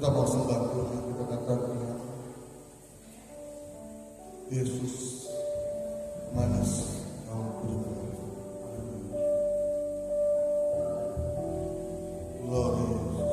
Kita mau sembah Tuhan, kita katakan Tuhan, Yesus manis kau berikan. Glory Yesus.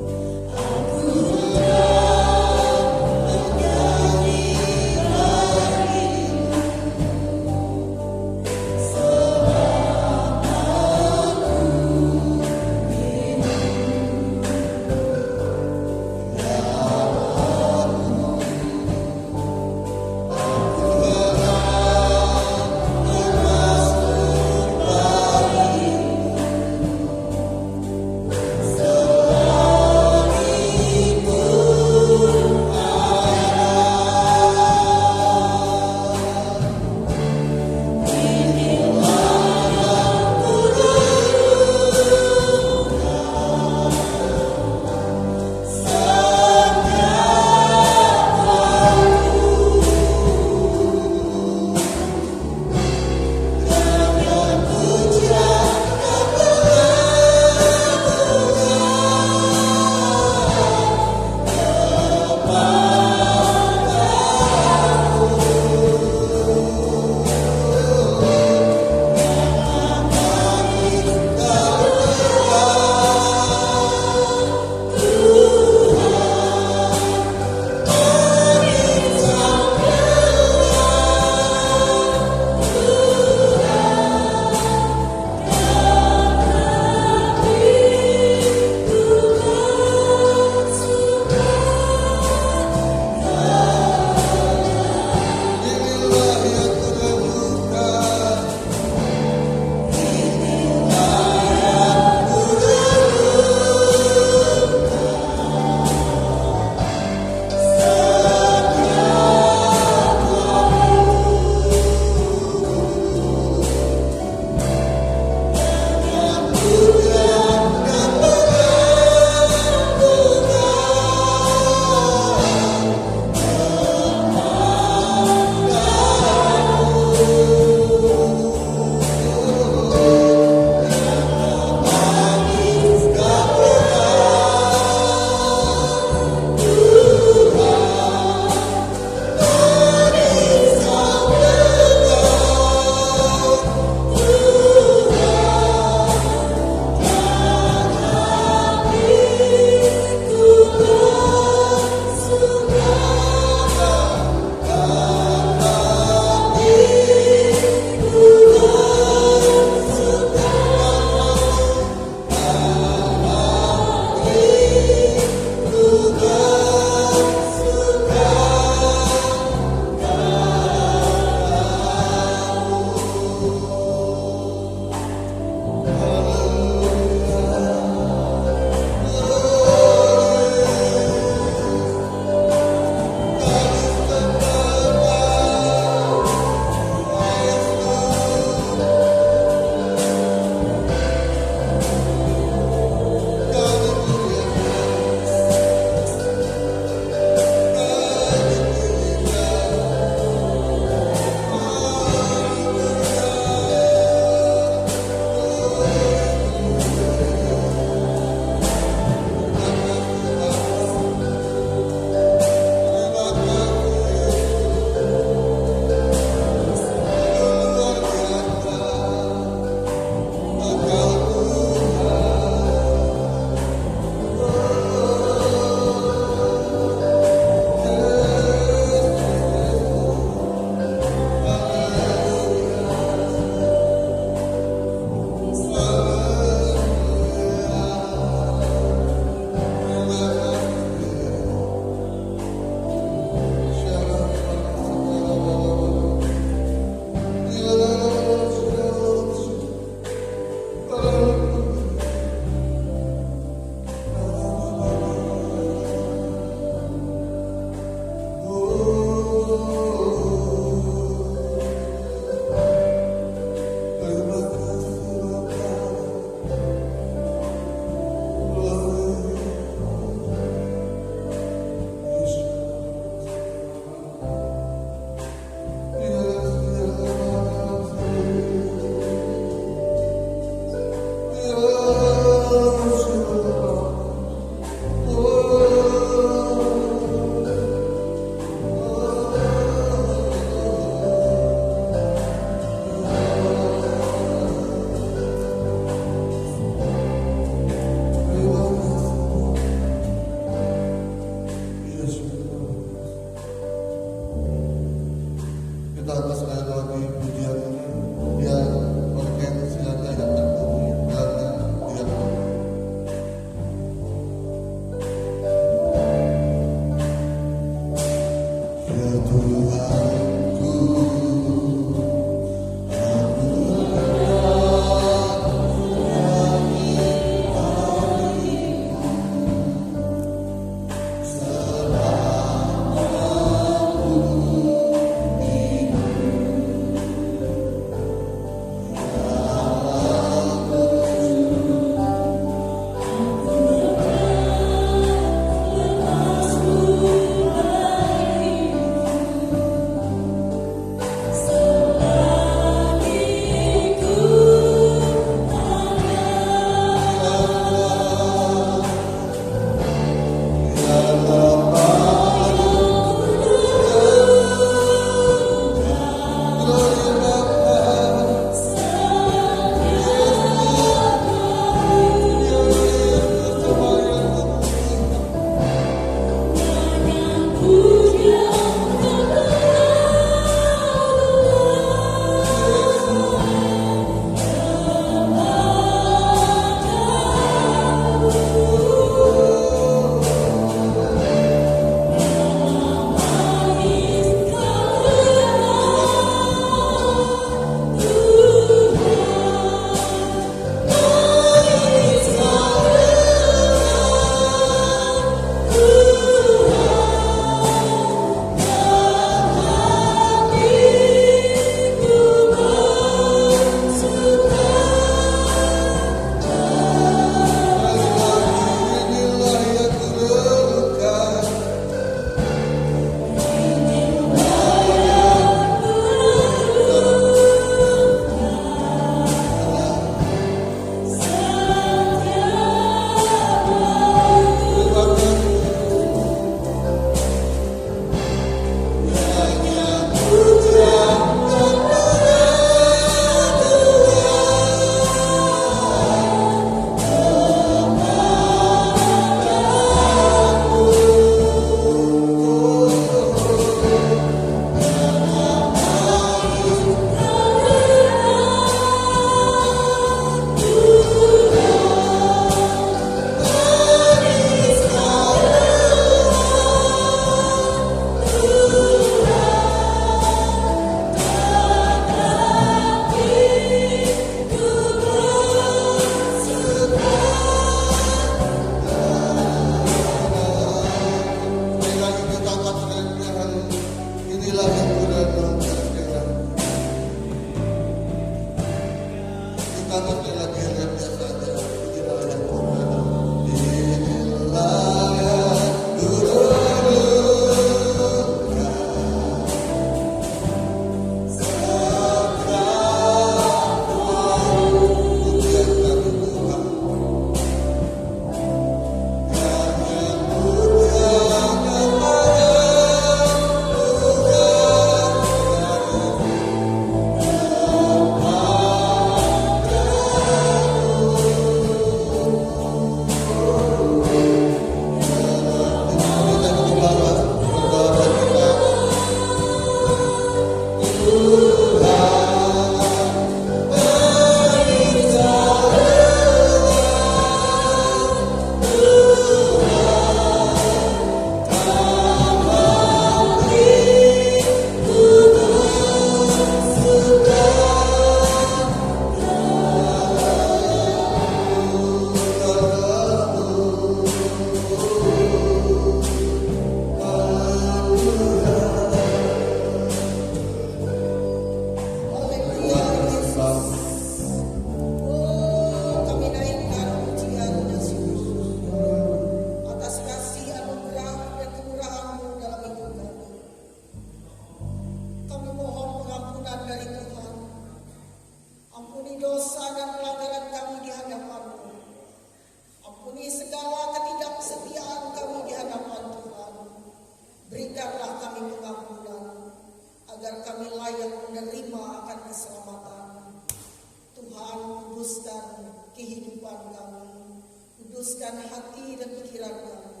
kuduskan hati dan pikiran kami.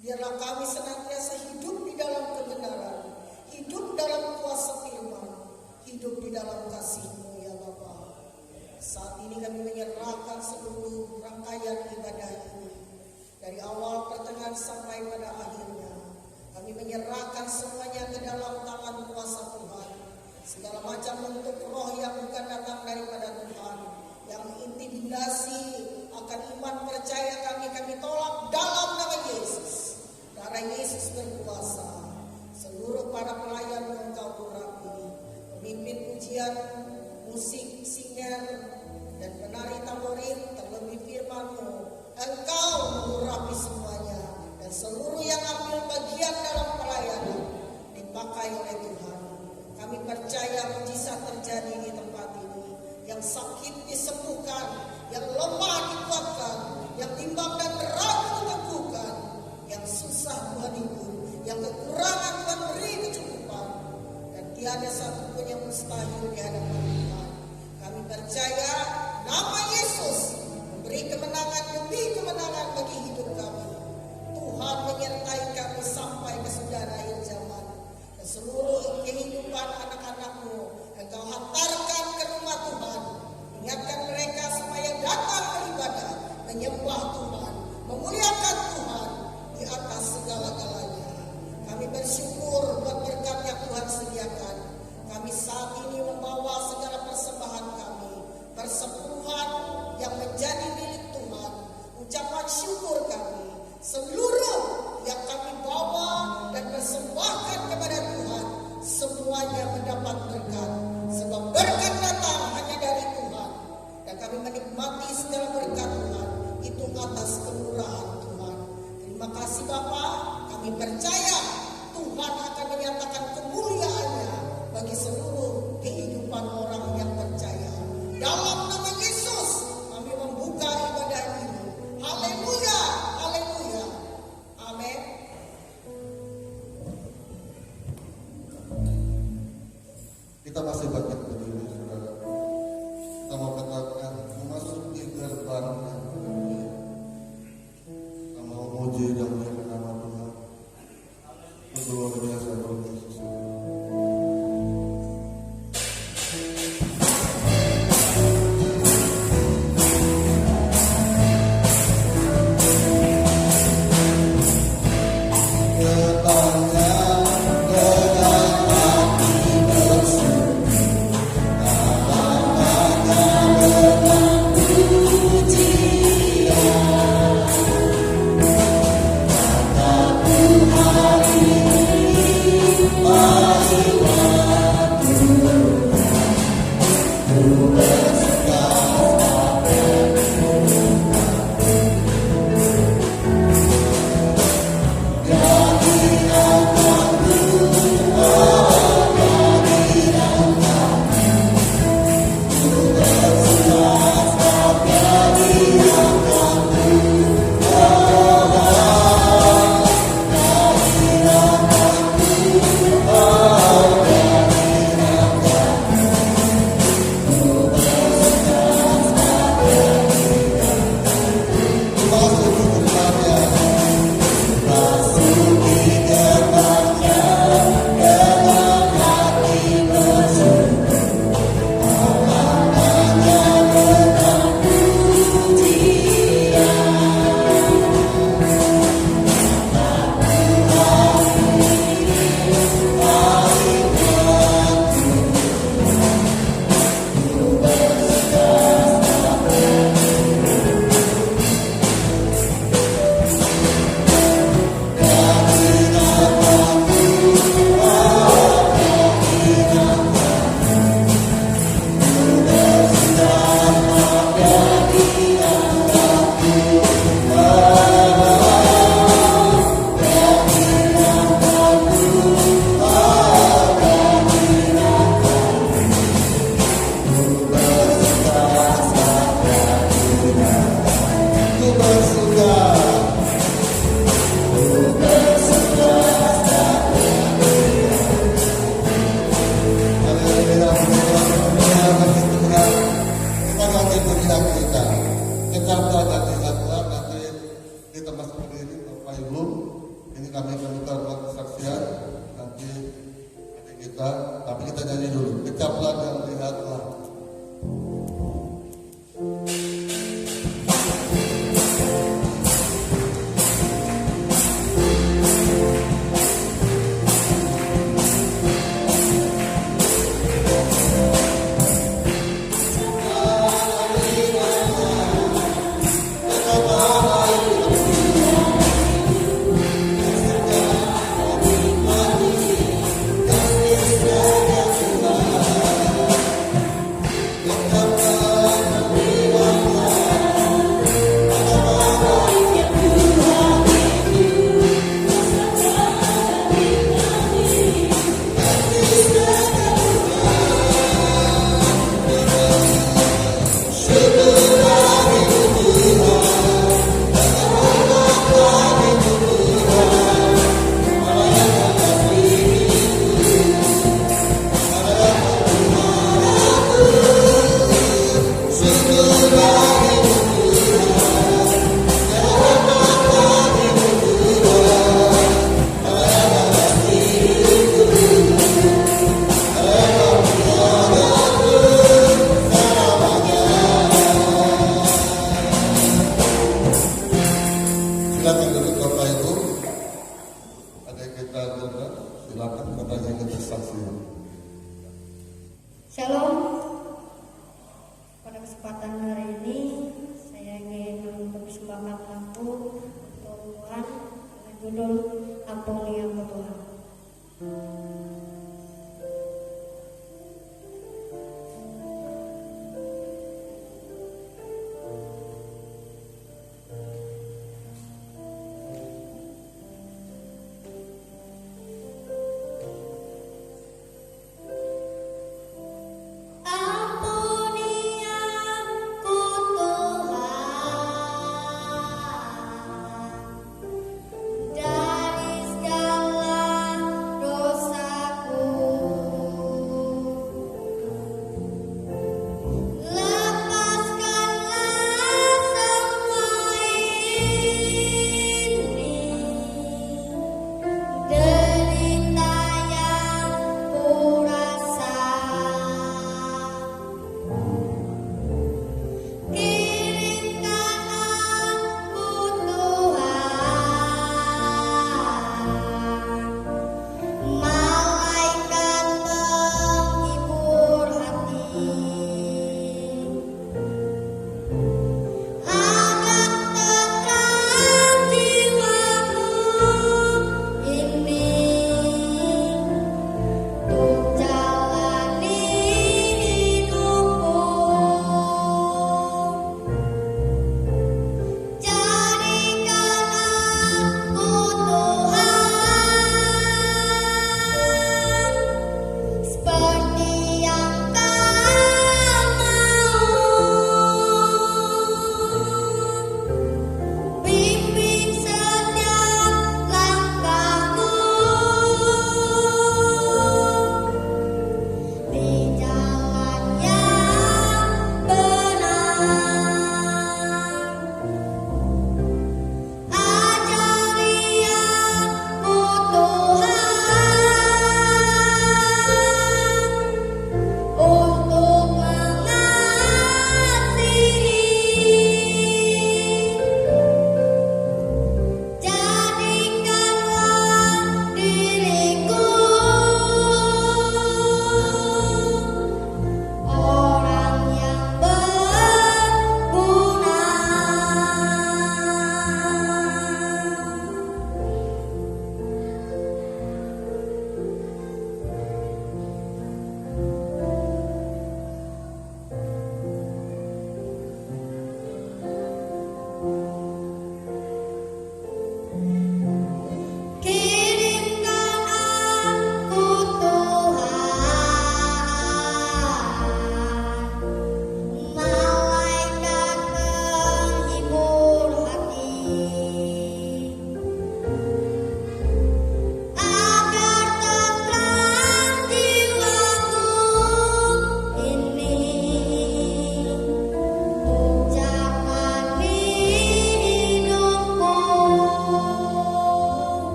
Biarlah kami senantiasa hidup di dalam kebenaran, hidup dalam kuasa firman, hidup di dalam kasih-Mu ya Bapa. Saat ini kami menyerahkan seluruh rangkaian ibadah ini, dari awal, pertengahan sampai pada akhirnya. Kami menyerahkan semuanya ke dalam tangan kuasa Tuhan. Segala macam bentuk roh yang bukan datang daripada Tuhan, yang intimidasi akan iman percaya kami tolak dalam nama Yesus. Darah Yesus berkuasa. Seluruh para pelayan yang Engkau urapi, pemimpin pujian, musik, singer, dan penari tamborin, terlebih firman-Mu, Engkau mengurapi semuanya. Dan seluruh yang ambil bagian dalam pelayanan dipakai oleh Tuhan. Kami percaya mujizat terjadi di tempat ini. Yang sakit disembuhkan, yang lemah dikuatkan, yang bimbang dan ragu diteguhkan, yang susah Tuhan hibur, yang kekurangan Tuhan beri kecukupan. Dan tiada satupun yang mustahil di hadapan Tuhan. Kami percaya nama Yesus memberi kemenangan demi kemenangan bagi hidup kami. Tuhan menyertai kami sampai kesudahan akhir zaman. Dan seluruh kehidupan anak-anak-Mu Engkau hantarkan ke rumah Tuhan. Ingatkan mereka supaya datang beribadah, menyembah Tuhan, memuliakan Tuhan di atas segala-galanya. Kami bersyukur buat berkat yang Tuhan sediakan. Kami saat ini membawa segala persembahan kami, persepuluhan yang menjadi milik Tuhan, ucapan syukur kami, seluruh yang kami bawa dan persembahkan kepada Tuhan, semuanya mendapat berkat. Sebab berkat datang hanya dari Tuhan, dan kami menikmati segala berkat Tuhan itu atas kemurahan Tuhan. Terima kasih Bapa. Kami percaya Tuhan akan menyatakan kemuliaan-Nya bagi seluruh kehidupan orang yang percaya. Dalam nama Yesus kami membuka ibadah ini. Haleluya, haleluya. Amin. Di tempat seperti ini Bapak Ibu, ini kami membuka ruang kesaksian. Nanti kita, tapi kita nyanyi dulu. Kecaplah dan lihatlah. Silakan duduk Bapak Ibu. Ada yang kita dengar, silakan katanya yang bersaksian. Shalom. Pada kesempatan hari ini saya ingin mempersembahkan lagu untuk Tuhan dengan judul Ampuni Aku Tuhan. Ampuni aku Tuhan dari segala dosaku.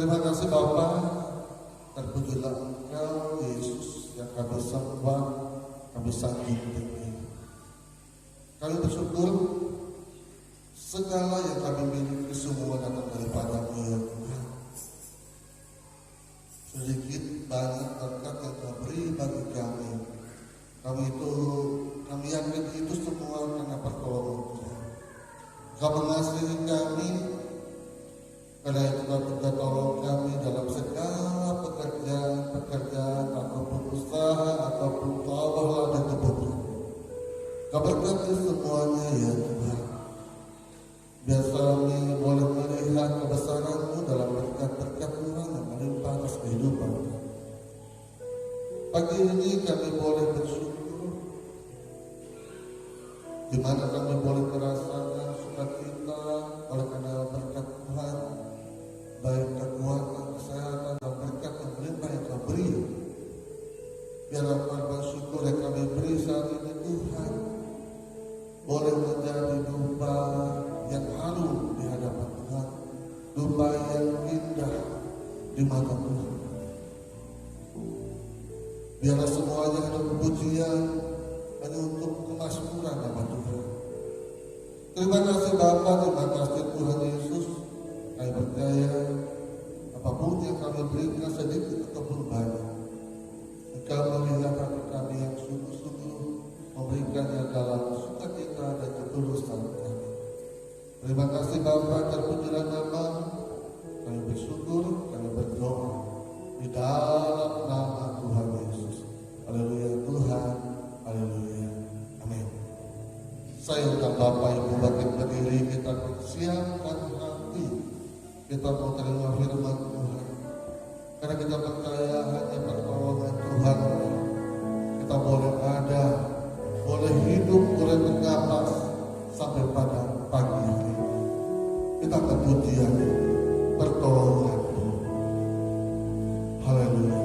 Terima kasih Bapa, terpujilah Engkau Yesus yang kami sembah, kami sanjung tinggi. Kami bersyukur segala yang kami miliki semua datang daripada-Mu ya Tuhan. Sedikit banyak berkat yang Kau beri bagi kami. Kami yakin itu semua karena pertolongan Tuhan. Kau mengasihi kami, karena itu Kau juga tolong kami dalam segala pekerjaan ataupun usaha ataupun tawalah dan kebutuhan. Kau berkati semuanya ya Tuhan. Biar kami boleh melihat kebesaran-Mu dalam berkat-berkat Tuhan yang melimpah atas kehidupan kami. Pagi ini kami boleh bersyukur, di mana kami boleh merasakan sukacita oleh karena berkat Tuhan, baik kekuatan, kesehatan, dan berkat yang melimpah yang Kau beri. Biar amal bersyukur yang kami beri saat ini Tuhan boleh menjadi dupa yang harum di hadapan Tuhan, dupa yang indah di mata Tuhan. Biarlah semuanya ada kepujian hanya untuk kemakmuran nama Tuhan. Terima kasih Bapa, terima kasih Tuhan Yesus. Kami percaya apapun yang kami berikan sedikit ataupun banyak, Engkau melihat hati kami yang sungguh-sungguh memberikannya dalam sukacita dan ketulusan kami. Terima kasih Bapa, terpujilah nama-Mu. Kami bersyukur, kami berdoa di dalam nama Tuhan Yesus. Haleluya Tuhan, haleluya, amin. Saya undang Bapak Ibu bangkit berdiri, kita persiapkan hati, kita mau terima firman Tuhan. Karena kita percaya hanya pertolongan Tuhan kita boleh ada, boleh hidup, boleh bernapas sampai pada pagi hari. Kita akan pujian pertolongan Tuhan. Haleluya.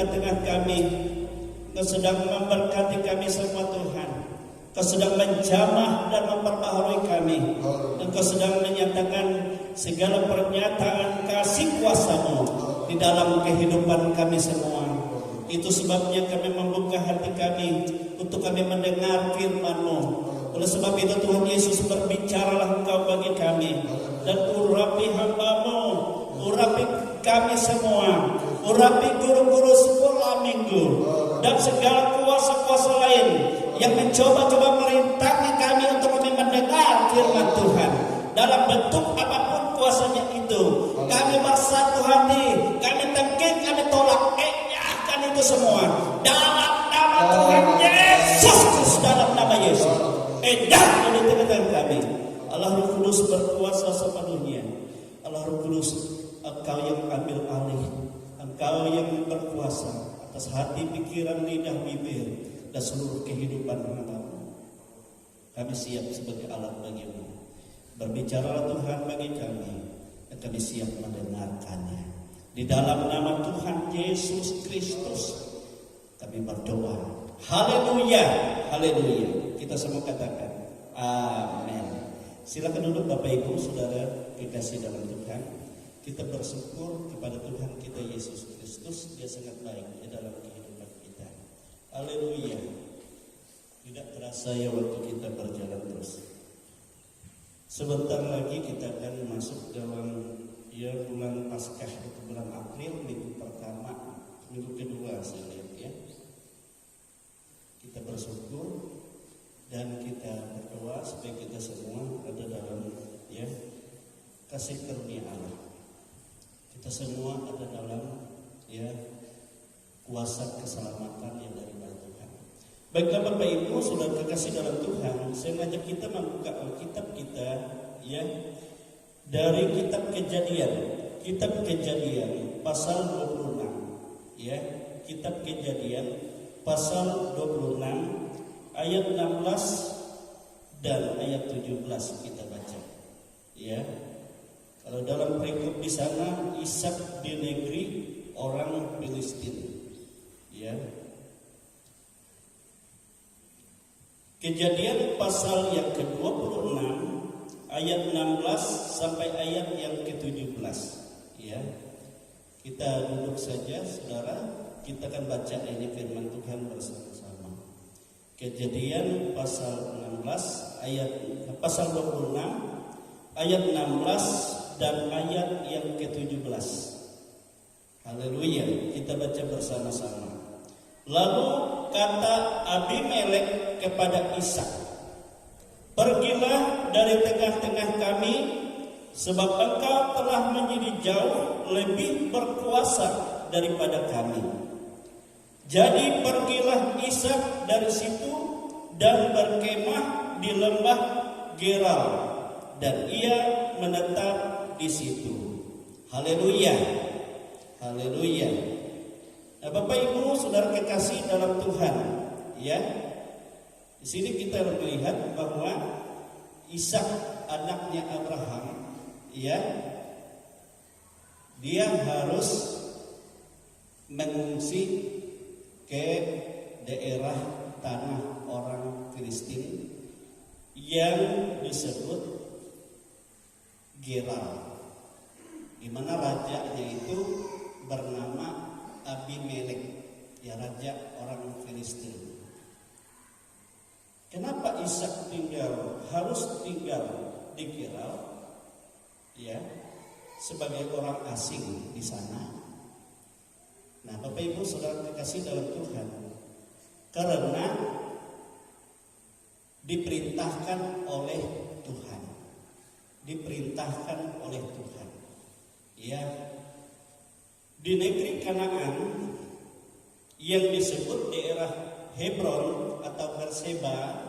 tengah-tengah kami. Engkau sedang memberkati kami semua Tuhan. Engkau sedang menjamah dan memperbaharui kami. Engkau sedang menyatakan segala pernyataan kasih kuasa-Mu di dalam kehidupan kami semua. Itu sebabnya kami membuka hati kami untuk kami mendengar firman-Mu. Oleh sebab itu Tuhan Yesus, berbicaralah Engkau bagi kami dan urapi hamba-Mu, urapi kami semua, urapi guru-guru sekolah minggu dan segala kuasa-kuasa lain yang mencoba-coba merintangi kami untuk kami mendengar firman Tuhan dalam bentuk apapun kuasanya itu. Kami bersatu hati, kami tengking, kami tolak, enyahkan itu semua dalam nama Tuhan Yesus Kristus, dalam nama Yesus. Enyahkan di tengah-tengah kami. Allah Roh Kudus berkuasa sepenuhnya. Allah Roh Kudus, Engkau yang ambil alih, Engkau yang berkuasa atas hati, pikiran, lidah, bibir dan seluruh kehidupan hamba-Mu. Kami siap sebagai alat bagi-Mu. Berbicaralah Tuhan bagi kami, dan kami siap mendengarkannya. Di dalam nama Tuhan Yesus Kristus kami berdoa. Haleluya, haleluya. Kita semua katakan amin. Silakan duduk Bapak Ibu Saudara kekasih dalam Tuhan. Kita bersyukur kepada Tuhan kita Yesus Kristus. Dia sangat baik di dalam kehidupan kita. Haleluya. Tidak terasa ya waktu kita berjalan terus. Sebentar lagi kita akan masuk dalam bulan Paskah, itu bulan April, minggu pertama, minggu kedua saya lihat ya. Kita bersyukur dan kita berdoa supaya kita semua ada dalam kasih karunia Allah. Kita semua ada dalam kuasa keselamatan yang daripada Tuhan. Baiklah Bapak Ibu Saudara kekasih dalam Tuhan, saya mengajak kita membuka Alkitab kita dari kitab Kejadian pasal 26 kitab Kejadian pasal 26 ayat 16 dan ayat 17 kita baca. Kalau dalam perikop di sana, Ishak di negeri orang Filistin. Kejadian pasal yang ke-26 ayat 16 sampai ayat yang ke-17. Kita duduk saja Saudara, kita akan baca ini firman Tuhan bersama-sama. Kejadian pasal 26 ayat 16 dan ayat yang ke-17. Haleluya, kita baca bersama-sama. Lalu kata Abimelek kepada Ishak, "Pergilah dari tengah-tengah kami, sebab engkau telah menjadi jauh lebih berkuasa daripada kami." Jadi pergilah Ishak dari situ dan berkemah di lembah Gerar, dan ia menetap di situ. Haleluya, haleluya. Nah, Bapak Ibu Saudara kekasih dalam Tuhan, di sini kita melihat bahwa Ishak anaknya Abraham, dia harus mengungsi ke daerah tanah orang Filistin yang disebut Gerar, di mana rajanya itu bernama Abimelek, raja orang Filistin. Kenapa Ishak harus tinggal di Gerar? Sebagai orang asing di sana. Nah, Bapak Ibu Saudara kekasih dalam Tuhan, karena diperintahkan oleh Tuhan. Di negeri Kanaan yang disebut daerah Hebron atau Berseba,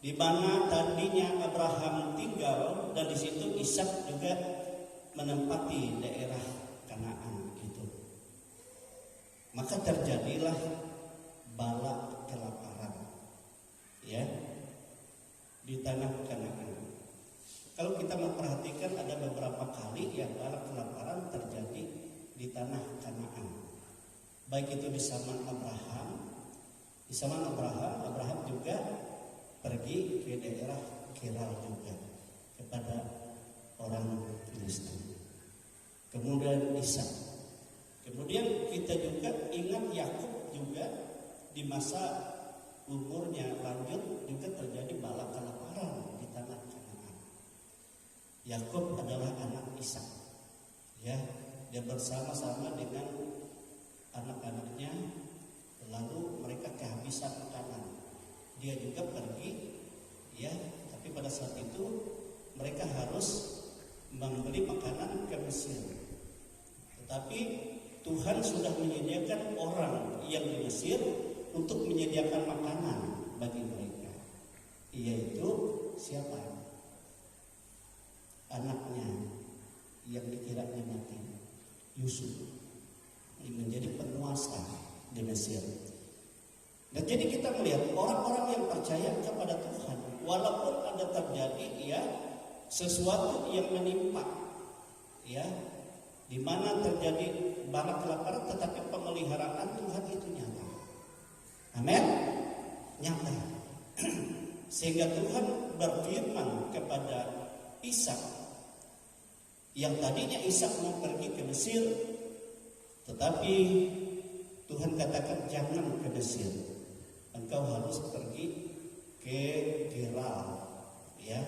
di mana tadinya Abraham tinggal, dan di situ Ishak juga menempati daerah Kanaan itu. Maka terjadilah bala kelaparan di tanah Kanaan. Kalau kita memperhatikan ada beberapa kali bala kelaparan terjadi di tanah Kanaan. baik itu di zaman Abraham. Di zaman Abraham juga pergi ke daerah Gerar juga kepada orang Filistin. Kemudian Ishak. Kemudian kita juga ingat Yakub juga di masa umurnya lanjut juga terjadi bala kelaparan di tanah Kanaan. Yakub adalah anak Ishak. Ya, dia bersama-sama dengan anak-anaknya, lalu mereka kehabisan makanan. Dia juga pergi, ya, tapi pada saat itu mereka harus membeli makanan ke Mesir. Tetapi Tuhan sudah menyediakan orang yang di Mesir untuk menyediakan makanan bagi mereka. Yaitu siapa? Anaknya yang dikiranya mati, Yusuf, yang menjadi penguasa di Mesir. Dan jadi kita melihat orang-orang yang percaya kepada Tuhan, walaupun ada terjadi ya sesuatu yang menimpa, ya, di mana terjadi bala kelaparan, tetapi pemeliharaan Tuhan itu nyata. Amin, nyata. Sehingga Tuhan berfirman kepada Ishak, yang tadinya Ishak mau pergi ke Mesir, tetapi Tuhan katakan jangan ke Mesir, engkau harus pergi ke Gerar, ya,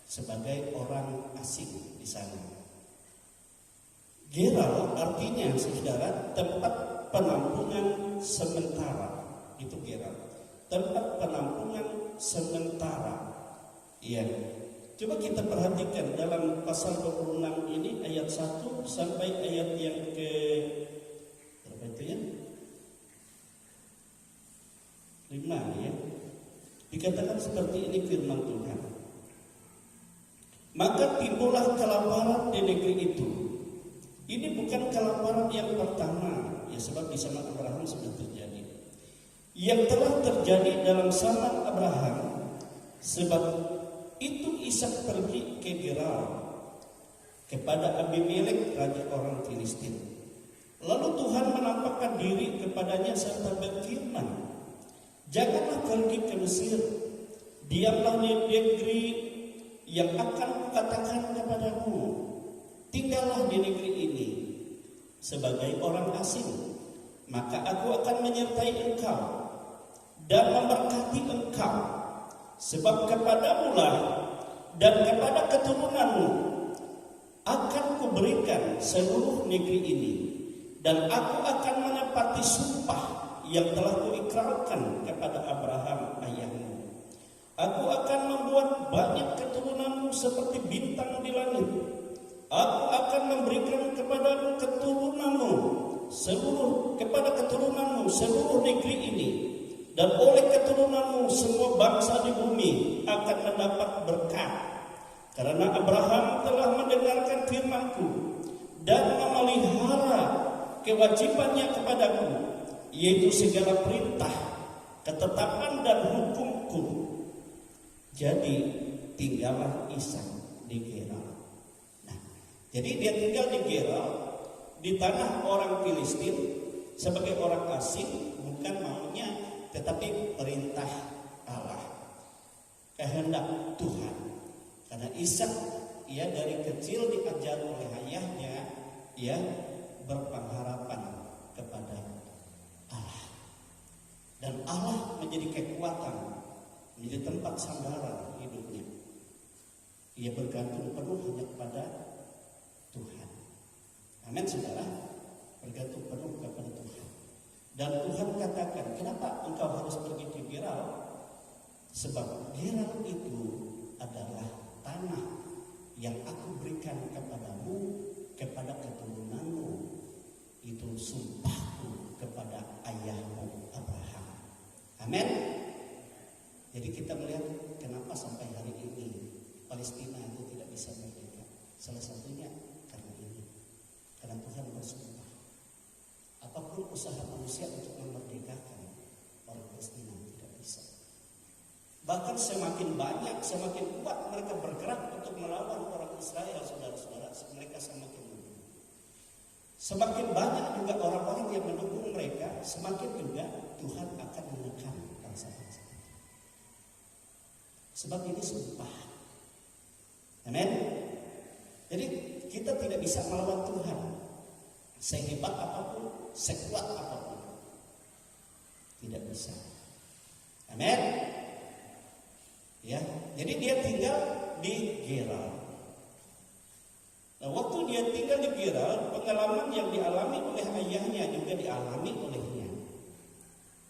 sebagai orang asing di sana. Gerar artinya, saudara, tempat penampungan sementara. Itu Gerar, tempat penampungan sementara. Ya, coba kita perhatikan dalam pasal 26 ini ayat 1 sampai ayat yang ke berapa itu ya? 5 ya. Dikatakan seperti ini firman Tuhan. Maka timbullah kelaparan di negeri itu. Ini bukan kelaparan yang pertama, ya, sebab di zaman Abraham sudah terjadi. Yang telah terjadi dalam zaman Abraham, sebab itu Ishak pergi ke Gerar kepada Abimelek raja orang Filistin. Lalu Tuhan menampakkan diri kepadanya serta berfirman, janganlah pergi ke Mesir, diamlah di negeri yang akan kukatakan kepadamu. Tinggallah di negeri ini sebagai orang asing, maka aku akan menyertai engkau dan memberkati engkau, sebab kepadamulah dan kepada keturunanmu akan kuberikan seluruh negeri ini, dan aku akan menepati sumpah yang telah kuikrarkan kepada Abraham ayahmu. Aku akan membuat banyak keturunanmu seperti bintang di langit. Aku akan memberikan kepada keturunanmu seluruh negeri ini, dan oleh keturunanmu semua bangsa di bumi akan mendapat berkat. Karena Abraham telah mendengarkan firman-Ku dan memelihara kewajibannya kepadaku, yaitu segala perintah, ketetapan dan hukum-Ku. Jadi tinggallah Ishak di Gerar. Nah, jadi dia tinggal di Gerar, di tanah orang Filistin sebagai orang asing, bukan maunya, tetapi perintah Allah, kehendak Tuhan. Karena Ishak, ia dari kecil diajar oleh ayahnya, ia berpengharapan kepada Allah, dan Allah menjadi kekuatan, menjadi tempat sandaran hidupnya. Ia bergantung penuh hanya kepada Tuhan. Amin, saudara, bergantung penuh kepada Tuhan. Dan Tuhan katakan, kenapa engkau harus pergi ke Gerar? Sebab Gerar itu adalah tanah yang aku berikan kepadamu, kepada keturunanmu. Itu sumpahku kepada ayahmu Abraham. Amin. Jadi kita melihat kenapa sampai hari ini Palestina itu tidak bisa merdeka. Salah satunya karena ini. Karena Tuhan bersumpah, apapun usaha manusia untuk memerdekakan orang Palestina tidak bisa. Bahkan semakin banyak, semakin kuat mereka bergerak untuk melawan orang Israel, saudara-saudara, mereka semakin mundur. Semakin banyak juga orang-orang yang mendukung mereka, semakin juga Tuhan akan menekan bangsa-bangsa. Sebab ini sumpah. Amin. Jadi kita tidak bisa melawan Tuhan. Sehebat apapun, sekuat apapun, tidak bisa. Amin. Ya, jadi dia tinggal di Gerar. Nah, waktu dia tinggal di Gerar, pengalaman yang dialami oleh ayahnya juga dialami olehnya.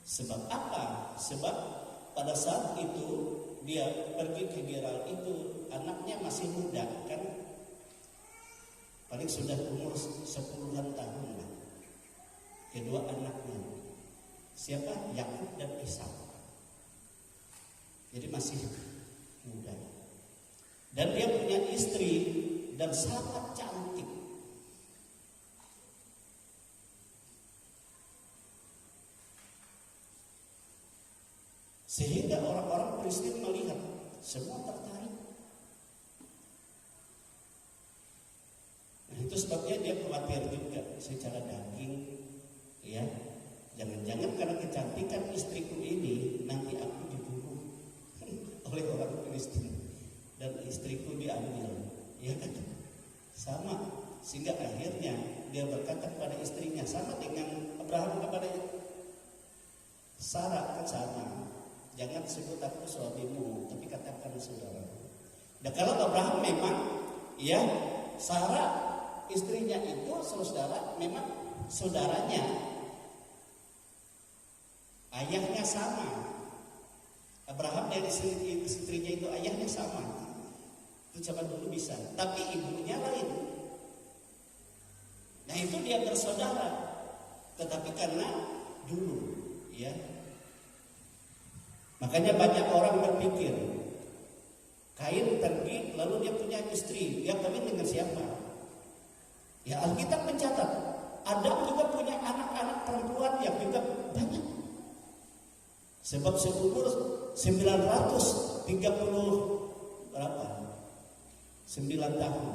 Sebab apa? Sebab pada saat itu dia pergi ke Gerar itu anaknya masih muda kan, paling sudah umur 10-an tahun lah. Kedua anaknya, siapa? Yakub dan Ishak. Jadi masih muda. Dan dia punya istri dan sangat cantik. Sehingga orang-orang Filistin melihat, semua tertarik. Nah, itu sebabnya dia khawatir juga secara daging, ya. Jangan-jangan karena kecantikan istriku ini nanti aku dibunuh oleh orang Filistin dan istriku diambil, ya kan? Sama, sehingga akhirnya dia berkata kepada istrinya, sama dengan Abraham kepada Sarah kan sama. Jangan sebut aku suamimu, tapi katakan saudara. Dan kalau Abraham memang, ya, Sarah istrinya itu saudara, memang saudaranya, ayahnya sama. Abraham dan istrinya itu ayahnya sama. Itu zaman dulu bisa, tapi ibunya lain. Nah itu dia bersaudara, tetapi karena dulu, ya. Makanya banyak orang berpikir, Kain pergi lalu dia punya istri, dia kawin dengan siapa? Ya Alkitab mencatat, Adam juga punya anak-anak perempuan yang juga banyak. Sebab seumur 930 berapa? 9 tahun.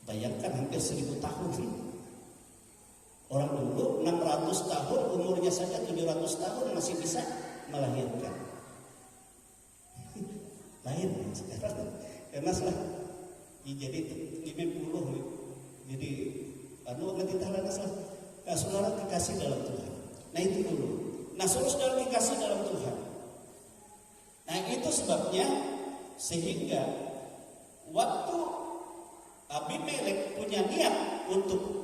Bayangkan hampir 1000 tahun. Orang dulu 600 tahun, umurnya saja 700 tahun masih bisa melahirkan. Lahir sekarang karena setelah jadi 50 jadi nanti tahanan salah saudara kekasih dalam Tuhan. Nah itu dulu. Nah saudara kekasih dalam Tuhan. Nah itu sebabnya sehingga waktu Abimelek punya niat untuk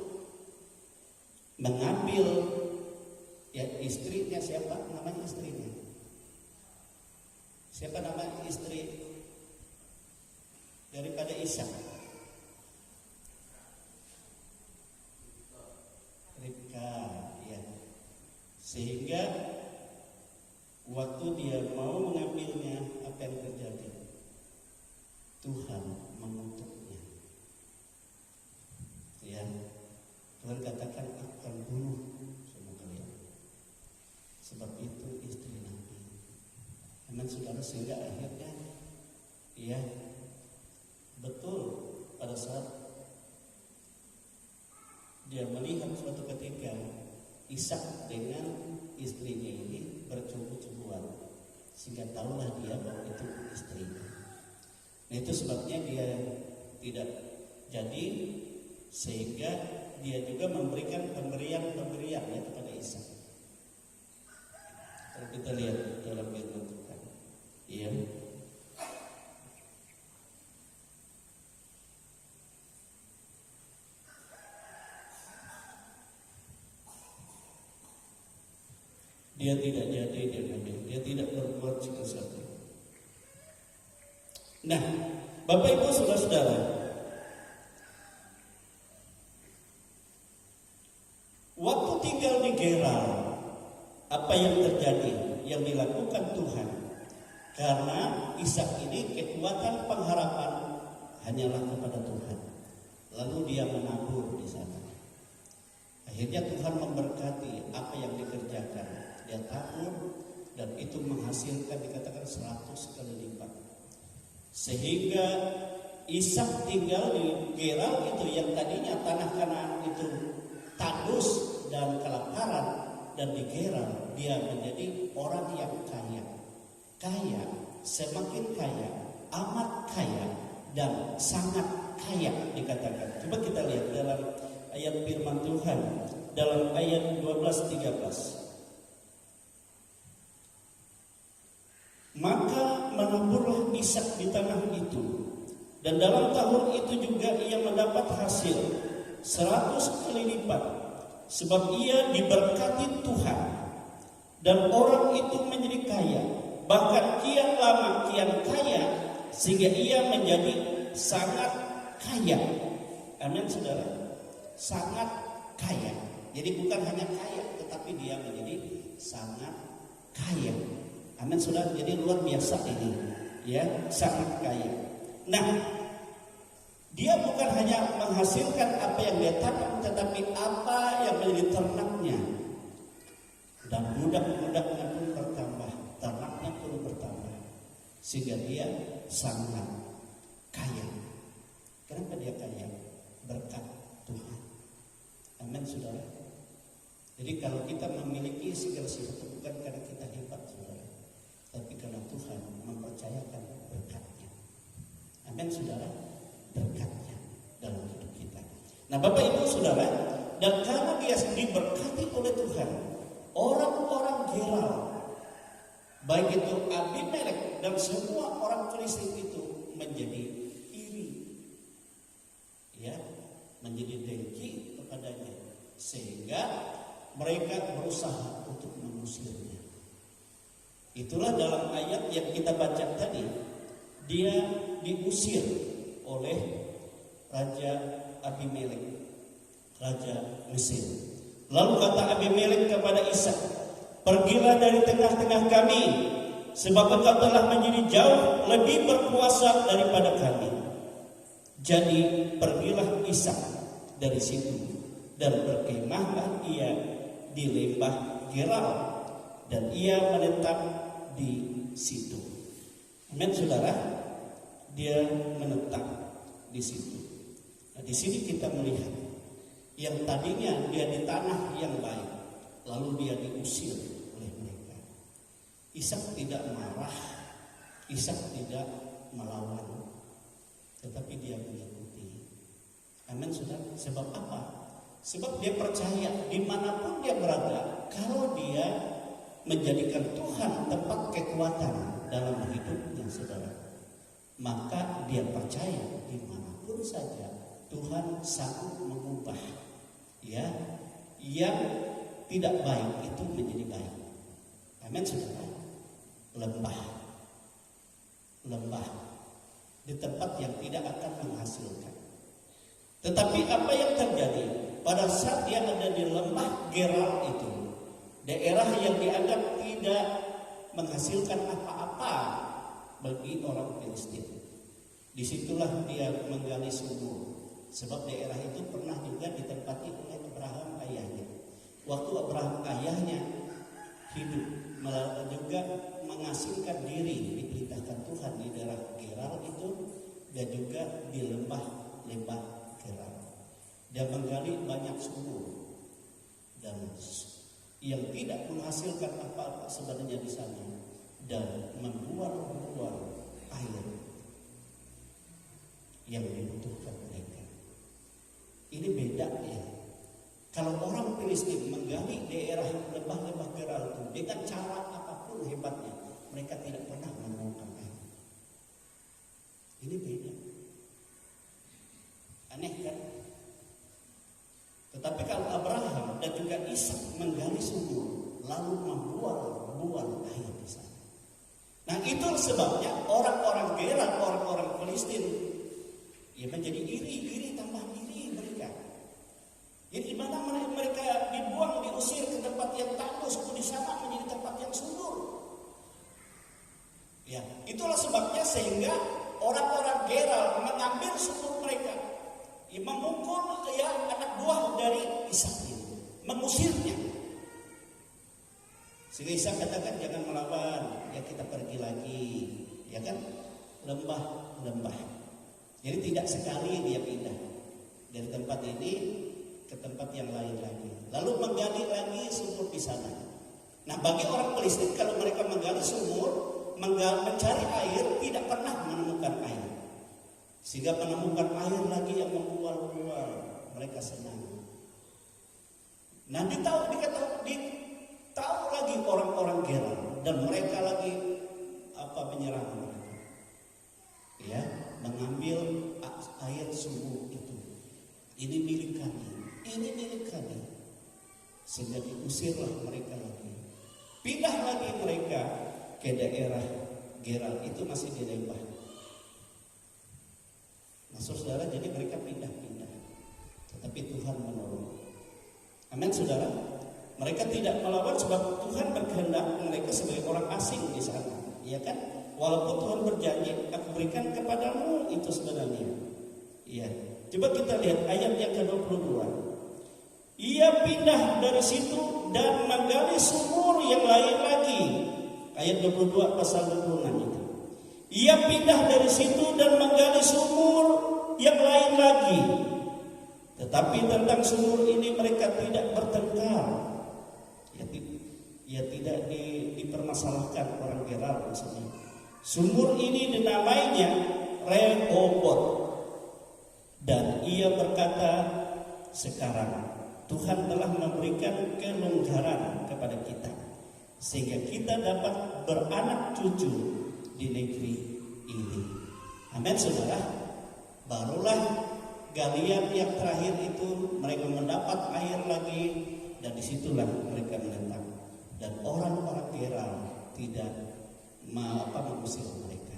mengambil ya istrinya, siapa namanya istrinya? Siapa nama istri daripada Ishak? Ribka, ya. Sehingga waktu dia mau mengambilnya, apa yang terjadi? Tuhan mengutuknya. Ya, Tuhan katakan akan bunuh semua kalian. Sebab itu istri Nabi. Amin saudara, sehingga akhirnya ya betul pada saat dia melihat suatu ketika Ishak dengan istrinya ini bercumbu-cumbuan, sehingga tahulah dia bahwa itu istrinya. Nah itu sebabnya dia tidak jadi, sehingga dia juga memberikan pemberian ya kepada Ishak. Kalau kita lihat dalam firman Tuhan, iya. Dia tidak jadi, dia tidak berbuat sesuatu. Nah, Bapak Ibu Saudara-saudara, waktu tinggal di Gerar, apa yang terjadi, yang dilakukan Tuhan? Karena Ishak ini kekuatan pengharapan hanyalah kepada Tuhan. Lalu dia menabur di sana. Akhirnya Tuhan memberkati apa yang dikerjakan. Dia tabur dan itu menghasilkan dikatakan 100 kali lipat. Sehingga Ishak tinggal di Gerar itu yang tadinya tanah Kanaan itu dan di Gerar dia menjadi orang yang kaya. Kaya, semakin kaya, amat kaya, dan sangat kaya dikatakan. Coba kita lihat dalam ayat firman Tuhan dalam ayat 12-13. Maka menaburlah Ishak di tanah itu, dan dalam tahun itu juga ia mendapat hasil 100 kali lipat, sebab ia diberkati Tuhan, dan orang itu menjadi kaya, bahkan kian lama kian kaya, sehingga ia menjadi sangat kaya. Amin saudara, sangat kaya. Jadi bukan hanya kaya, tetapi dia menjadi sangat kaya. Amin saudara, jadi luar biasa ini, ya, sangat kaya. Nah, dia bukan hanya menghasilkan apa yang dia tanam, tetapi apa yang menjadi ternaknya. Dan budak-budaknya pun bertambah, ternaknya pun bertambah, sehingga dia sangat kaya. Kenapa dia kaya? Berkat Tuhan. Amin saudara. Jadi kalau kita memiliki segala sesuatu bukan karena kita hebat saudara, tapi karena Tuhan mempercayakan berkatnya. Amin saudara, berkatnya dalam hidup kita. Nah Bapak Ibu saudara, dan karena dia diberkati oleh Tuhan, orang-orang Gerar, baik itu Abimelek dan semua orang Filistin itu menjadi iri, ya, menjadi dengki kepadanya, sehingga mereka berusaha untuk mengusirnya. Itulah dalam ayat yang kita baca tadi, dia diusir oleh Raja Abimelek, Raja Mesir. Lalu kata Abimelek kepada Ishak, pergilah dari tengah-tengah kami, sebab engkau telah menjadi jauh lebih berkuasa daripada kami. Jadi pergilah Ishak dari situ, dan berkemahlah ia di lembah Gerar, dan ia menetap di situ. Amin saudara, dia menetap di situ. Nah, di sini kita melihat yang tadinya dia di tanah yang baik, lalu dia diusir oleh mereka. Ishak tidak marah, Ishak tidak melawan, tetapi dia mengikuti. Amin saudara. Sebab apa? Sebab dia percaya dimanapun dia berada, kalau dia menjadikan Tuhan tempat kekuatan dalam hidupnya saudara, maka dia percaya dimanapun saja Tuhan sanggup mengubah, ya, yang tidak baik itu menjadi baik. Amin saudara. Lembah di tempat yang tidak akan menghasilkan. Tetapi apa yang terjadi pada saat dia ada di lembah Gerar itu, daerah yang dianggap tidak menghasilkan apa-apa bagi orang Filistin. Disitulah dia menggali sumur, sebab daerah itu pernah juga ditempati oleh Abraham ayahnya. Waktu Abraham ayahnya hidup, juga menghasilkan diri, diperintahkan Tuhan di daerah Gerar itu, dan juga di lembah Gerar. Dia menggali banyak sumur, dan yang tidak menghasilkan apa-apa sebenarnya di sana, dan membuat air yang dibutuhkan mereka. Ini beda ya. Kalau orang Filistin menggali daerah lembah Gerar itu dengan cara apapun hebatnya, mereka tidak pernah menemukan air. Ini beda. Aneh kan? Tetapi kalau Abraham dan juga Ishak menggali sumur, lalu membuang air di sana. Nah itu sebabnya orang-orang Gerar, orang-orang Filistin, ya menjadi iri tambah iri mereka. Jadi di mana mereka dibuang, diusir ke tempat yang tandus, di sana menjadi tempat yang subur. Ya, itulah sebabnya sehingga orang-orang Gerar mengambil sumur mereka, memukul ya anak buah dari Ishak itu, mengusirnya. Sehingga Ishak katakan jangan melawan, ya kita pergi lagi, ya kan, lembah. Jadi tidak sekali dia pindah dari tempat ini ke tempat yang lain lagi, lalu menggali lagi sumur di sana. Nah, bagi orang Palestina kalau mereka menggali sumur, mencari air, tidak pernah menemukan air. Sehingga menemukan air lagi yang mengual-ual, mereka senang. Nah, ditahu lagi orang-orang Gerar, dan mereka lagi menyerang mereka. Ya, mengambil air sumur itu. Ini milik kami, ini milik kami. Sehingga diusirlah mereka lagi. Pindah lagi mereka ke daerah Gerar, itu masih di lembah. Nah, saudara, jadi mereka pindah-pindah. Tetapi Tuhan menolong. Amin, saudara. Mereka tidak melawan sebab Tuhan berkehendak mereka sebagai orang asing di sana. Iya kan? Walaupun Tuhan berjanji, aku berikan kepadamu itu sebenarnya. Iya. Coba kita lihat ayat yang ke-22. Ia pindah dari situ dan menggali sumur yang lain lagi. Ayat 22 pasal 26 itu. Ia pindah dari situ dan menggali sumur yang lain lagi. Tetapi tentang sumur ini mereka tidak bertengkar. Ya tidak dipermasalahkan orang Gerar maksudnya. Sumur ini dinamainya Rehobot. Dan ia berkata, sekarang Tuhan telah memberikan kelonggaran kepada kita, sehingga kita dapat beranak cucu di negeri ini. Amin, saudara. Barulah galian yang terakhir itu mereka mendapat air lagi, dan disitulah mereka menetap. Dan orang-orang Gerar tidak mengusir mereka.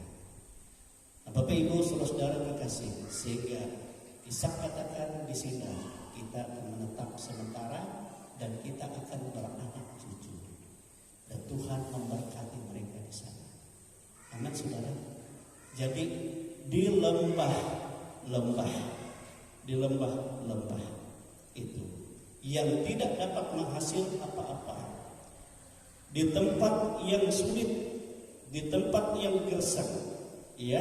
Nah, Bapak Ibu saudara dikasih, sehingga Ishak katakan di sini kita akan menetap sementara dan kita akan beranak cucu. Dan Tuhan memberkati mereka di sana. Amin, saudara. Jadi di lembah itu yang tidak dapat menghasilkan apa-apa, di tempat yang sulit, di tempat yang gersang, ya,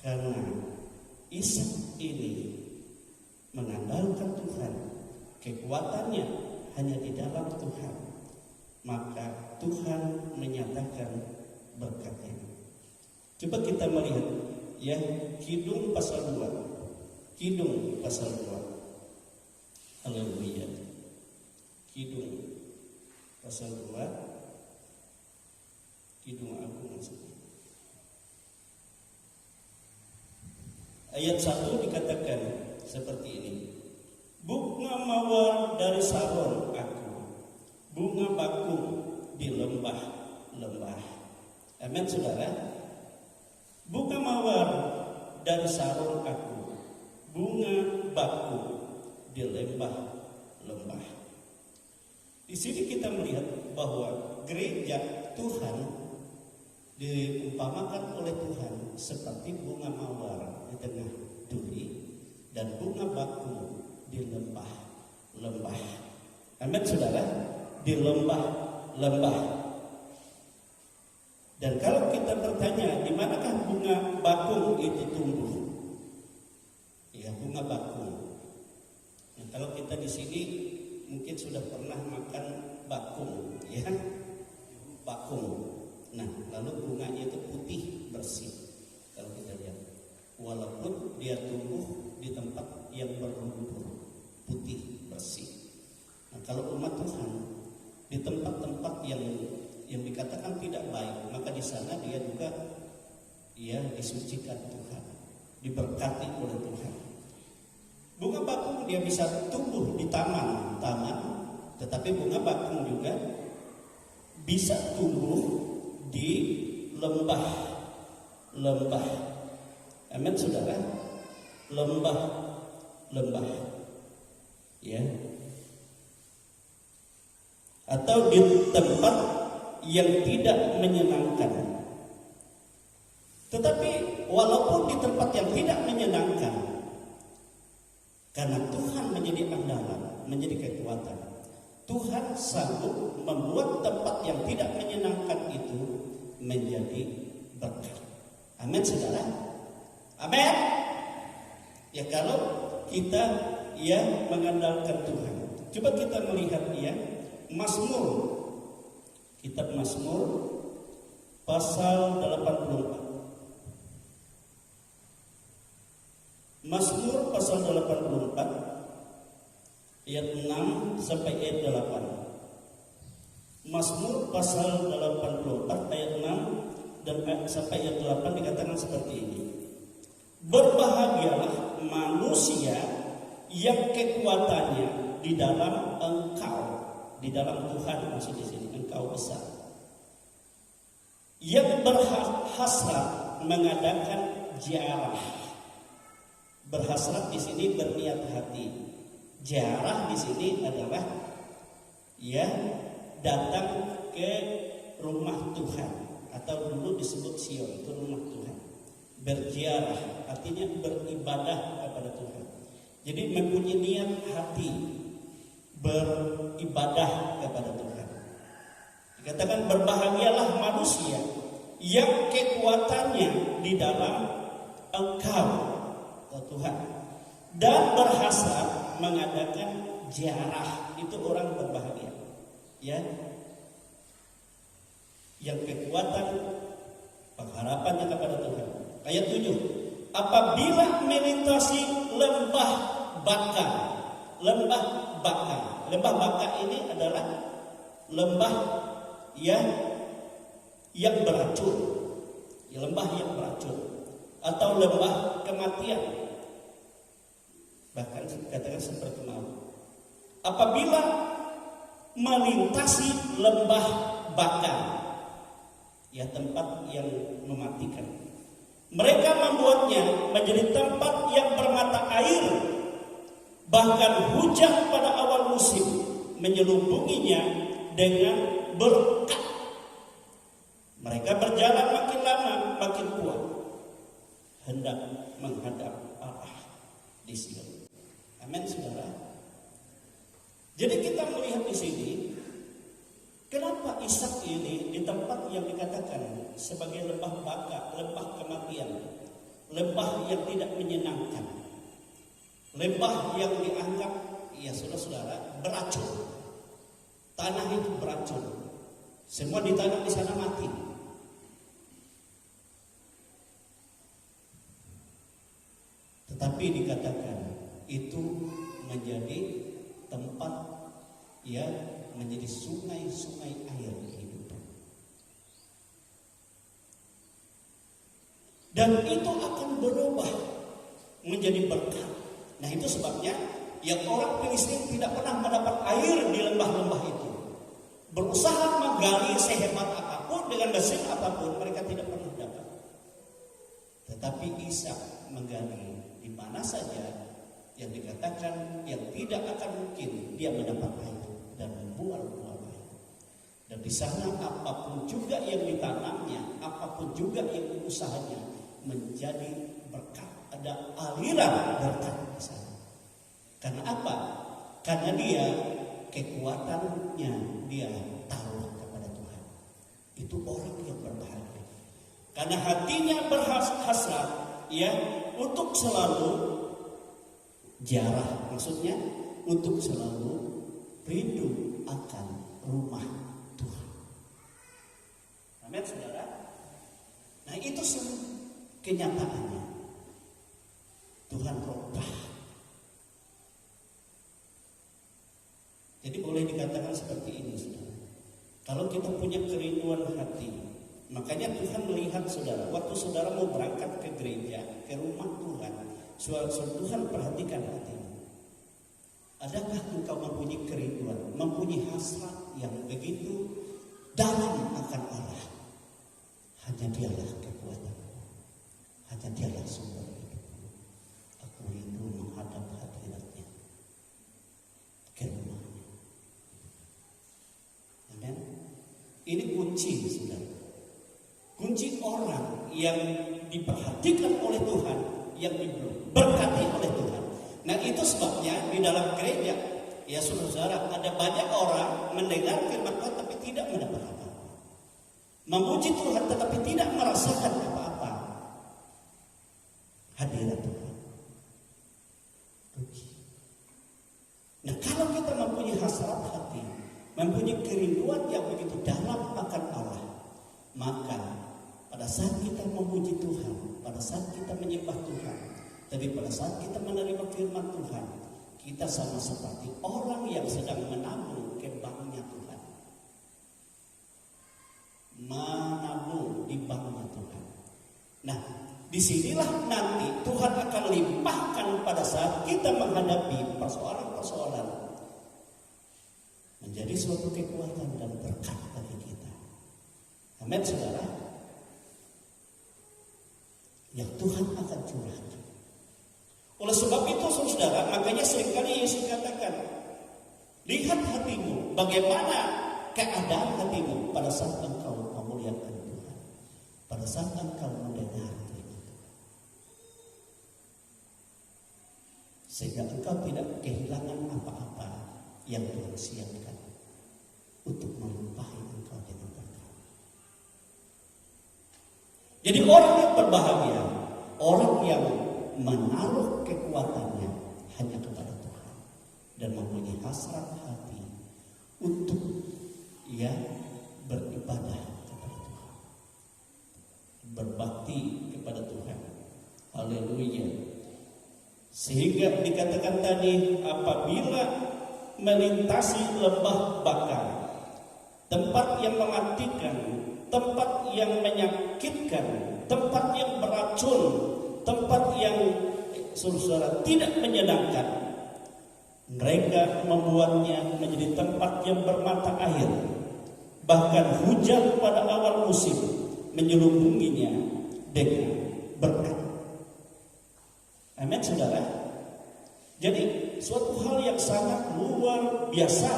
karena Ishak ini mengandalkan Tuhan, kekuatannya hanya di dalam Tuhan, maka Tuhan menyatakan berkat-Nya. Coba kita melihat, ya, Kidung pasal 2. Kidung pasal 2. Haleluya. Kidung pasal 2. Kidung Agung maksudnya. Ayat 1 dikatakan seperti ini. Bunga mawar dari Saron aku, bunga bakung di lembah-lembah. Amin, saudara. Bunga mawar dari Saron aku, bunga bakung di lembah-lembah. Di sini kita melihat bahwa gereja Tuhan diumpamakan oleh Tuhan seperti bunga mawar di tengah duri dan bunga bakung di lembah-lembah. Amin, saudara. Di lembah-lembah. Dan kalau kita bertanya di manakah bunga bakung itu tumbuh? Ya, bunga bakung. Nah, kalau kita di sini mungkin sudah pernah makan bakung, ya, bakung. Nah, lalu bunganya itu putih bersih. Kalau kita lihat, walaupun dia tumbuh di tempat yang berlumpur, putih bersih. Nah, kalau umat Tuhan di tempat-tempat yang dikatakan tidak baik, maka di sana dia juga, ya, disucikan Tuhan, diberkati oleh Tuhan. Bunga bakung dia bisa tumbuh di taman, tetapi bunga bakung juga bisa tumbuh di lembah. Amin, saudara. Lembah, ya, atau di tempat yang tidak menyenangkan. Tetapi walaupun di tempat yang tidak menyenangkan, karena Tuhan menjadi andalan, menjadi kekuatan, Tuhan sanggup membuat tempat yang tidak menyenangkan itu menjadi berkat. Amin, saudara. Amin. Ya, kalau kita, ya, mengandalkan Tuhan. Coba kita melihat, ya, Mazmur Kitab Mazmur pasal 84. Mazmur pasal 84 ayat 6 sampai ayat 8. Mazmur pasal 84 ayat 6 dan sampai ayat 8 dikatakan seperti ini. Berbahagialah manusia yang kekuatannya di dalam Engkau, di dalam Tuhan maksud di sini, Engkau besar. Yang berhasrat mengadakan ziarah. Berhasrat di sini berniat hati. Ziarah di sini adalah ya datang ke rumah Tuhan, atau dulu disebut Sion, itu rumah Tuhan. Berziarah artinya beribadah kepada Tuhan. Jadi mempunyai niat hati beribadah kepada Tuhan. Dikatakan berbahagialah manusia yang kekuatannya di dalam Engkau, Tuhan, dan berhasrat mengadakan ziarah. Itu orang berbahagia, ya, yang kekuatan pengharapannya kepada Tuhan. Ayat 7. Apabila melintasi lembah Baka. Lembah Baka. Lembah Baka ini adalah lembah yang beracun. Lembah yang beracun atau lembah kematian. Bahkan dikatakan seperti maut. Apabila melintasi lembah Baka, ya tempat yang mematikan, mereka membuatnya menjadi tempat yang bermata air. Bahkan hujan pada awal musim menyelubunginya dengan berkat. Mereka berjalan makin lama makin kuat, hendak menghadap Allah di Sion. Amin, saudara. Jadi kita melihat di sini, kenapa Ishak ini di tempat yang dikatakan sebagai lembah Baka, lembah kematian, lembah yang tidak menyenangkan, lembah yang dianggap, ya saudara-saudara, beracun. Tanah itu beracun. Semua ditanam di sana mati. Tetapi dikatakan itu menjadi tempat, ya, menjadi sungai-sungai air kehidupan. Dan itu akan berubah menjadi berkat. Nah, itu sebabnya yang orang Filistin tidak pernah mendapat air di lembah-lembah itu. Berusaha menggali sehebat apapun dengan mesin apapun, mereka tidak pernah dapat. Tetapi Ishak menggali di mana saja yang dikatakan yang tidak akan mungkin dia mendapat air dan membuat buah air. Dan di sana apapun juga yang ditanamnya, apapun juga yang usahanya menjadi berkat. Ada aliran berkat di sana. Karena apa? Karena dia kekuatannya dia taruh kepada Tuhan. Itu orang yang berbahagia. Karena hatinya berhasrat, ya, untuk selalu ziarah, maksudnya untuk selalu rindu akan rumah Tuhan. Amin, saudara. Nah, itu kenyataannya. Tuhan rubah. Jadi boleh dikatakan seperti ini, saudara. Kalau kita punya kerinduan hati, makanya Tuhan melihat saudara, waktu saudara mau berangkat ke gereja, ke rumah Tuhan, Tuhan perhatikan hatimu. Adakah engkau mempunyai kerinduan, mempunyai hasrat yang begitu dalam akan Allah? Hanya Dialah kekuatan, hanya Dialah sumber hidup. Aku rindu menghadap hadirat-Nya, ke rumahnya. Amin. Ini kunci, saudara. Kunci orang yang diperhatikan oleh Tuhan, yang diberkati oleh Tuhan. Nah, itu sebabnya di dalam gereja, ya saudara, ada banyak orang mendengar firman Tuhan tapi tidak mendapat apa-apa. Memuji Tuhan tetapi tidak merasakan apa-apa. Hadirat Tuhan. Nah, kalau kita mempunyai hasrat hati mempunyai kerinduan yang begitu dalam akan Allah, maka pada saat kita memuji Tuhan, pada saat kita menyembah Tuhan, tapi pada saat kita menerima firman Tuhan, kita sama seperti orang yang sedang menabung ke banknya Tuhan. Menabung di banknya Tuhan. Nah, disinilah nanti Tuhan akan limpahkan pada saat kita menghadapi persoalan-persoalan, menjadi suatu kekuatan dan berkat bagi kita. Amin, saudara. Yang Tuhan akan curahkan. Oleh sebab itu, saudara, makanya seringkali Yesus katakan, lihat hatimu, bagaimana keadaan hatimu pada saat engkau memuliakan Tuhan, pada saat engkau mendengar firman Tuhan, sehingga engkau tidak kehilangan apa-apa yang Tuhan siapkan untuk melimpahi engkau dengan berkat. Jadi orang yang berbahagia, orang yang menaruh kekuatannya hanya kepada Tuhan dan mempunyai hasrat hati untuk beribadah kepada Tuhan, berbakti kepada Tuhan. Haleluya. Sehingga dikatakan tadi, apabila melintasi lembah bakar, tempat yang mematikan, tempat yang menyakitkan, tempat yang beracun, tempat yang saudara tidak menyenangkan, mereka membuatnya menjadi tempat yang bermata air. Bahkan hujan pada awal musim menyelubunginya dengan berkat. Amin, saudara. Jadi suatu hal yang sangat luar biasa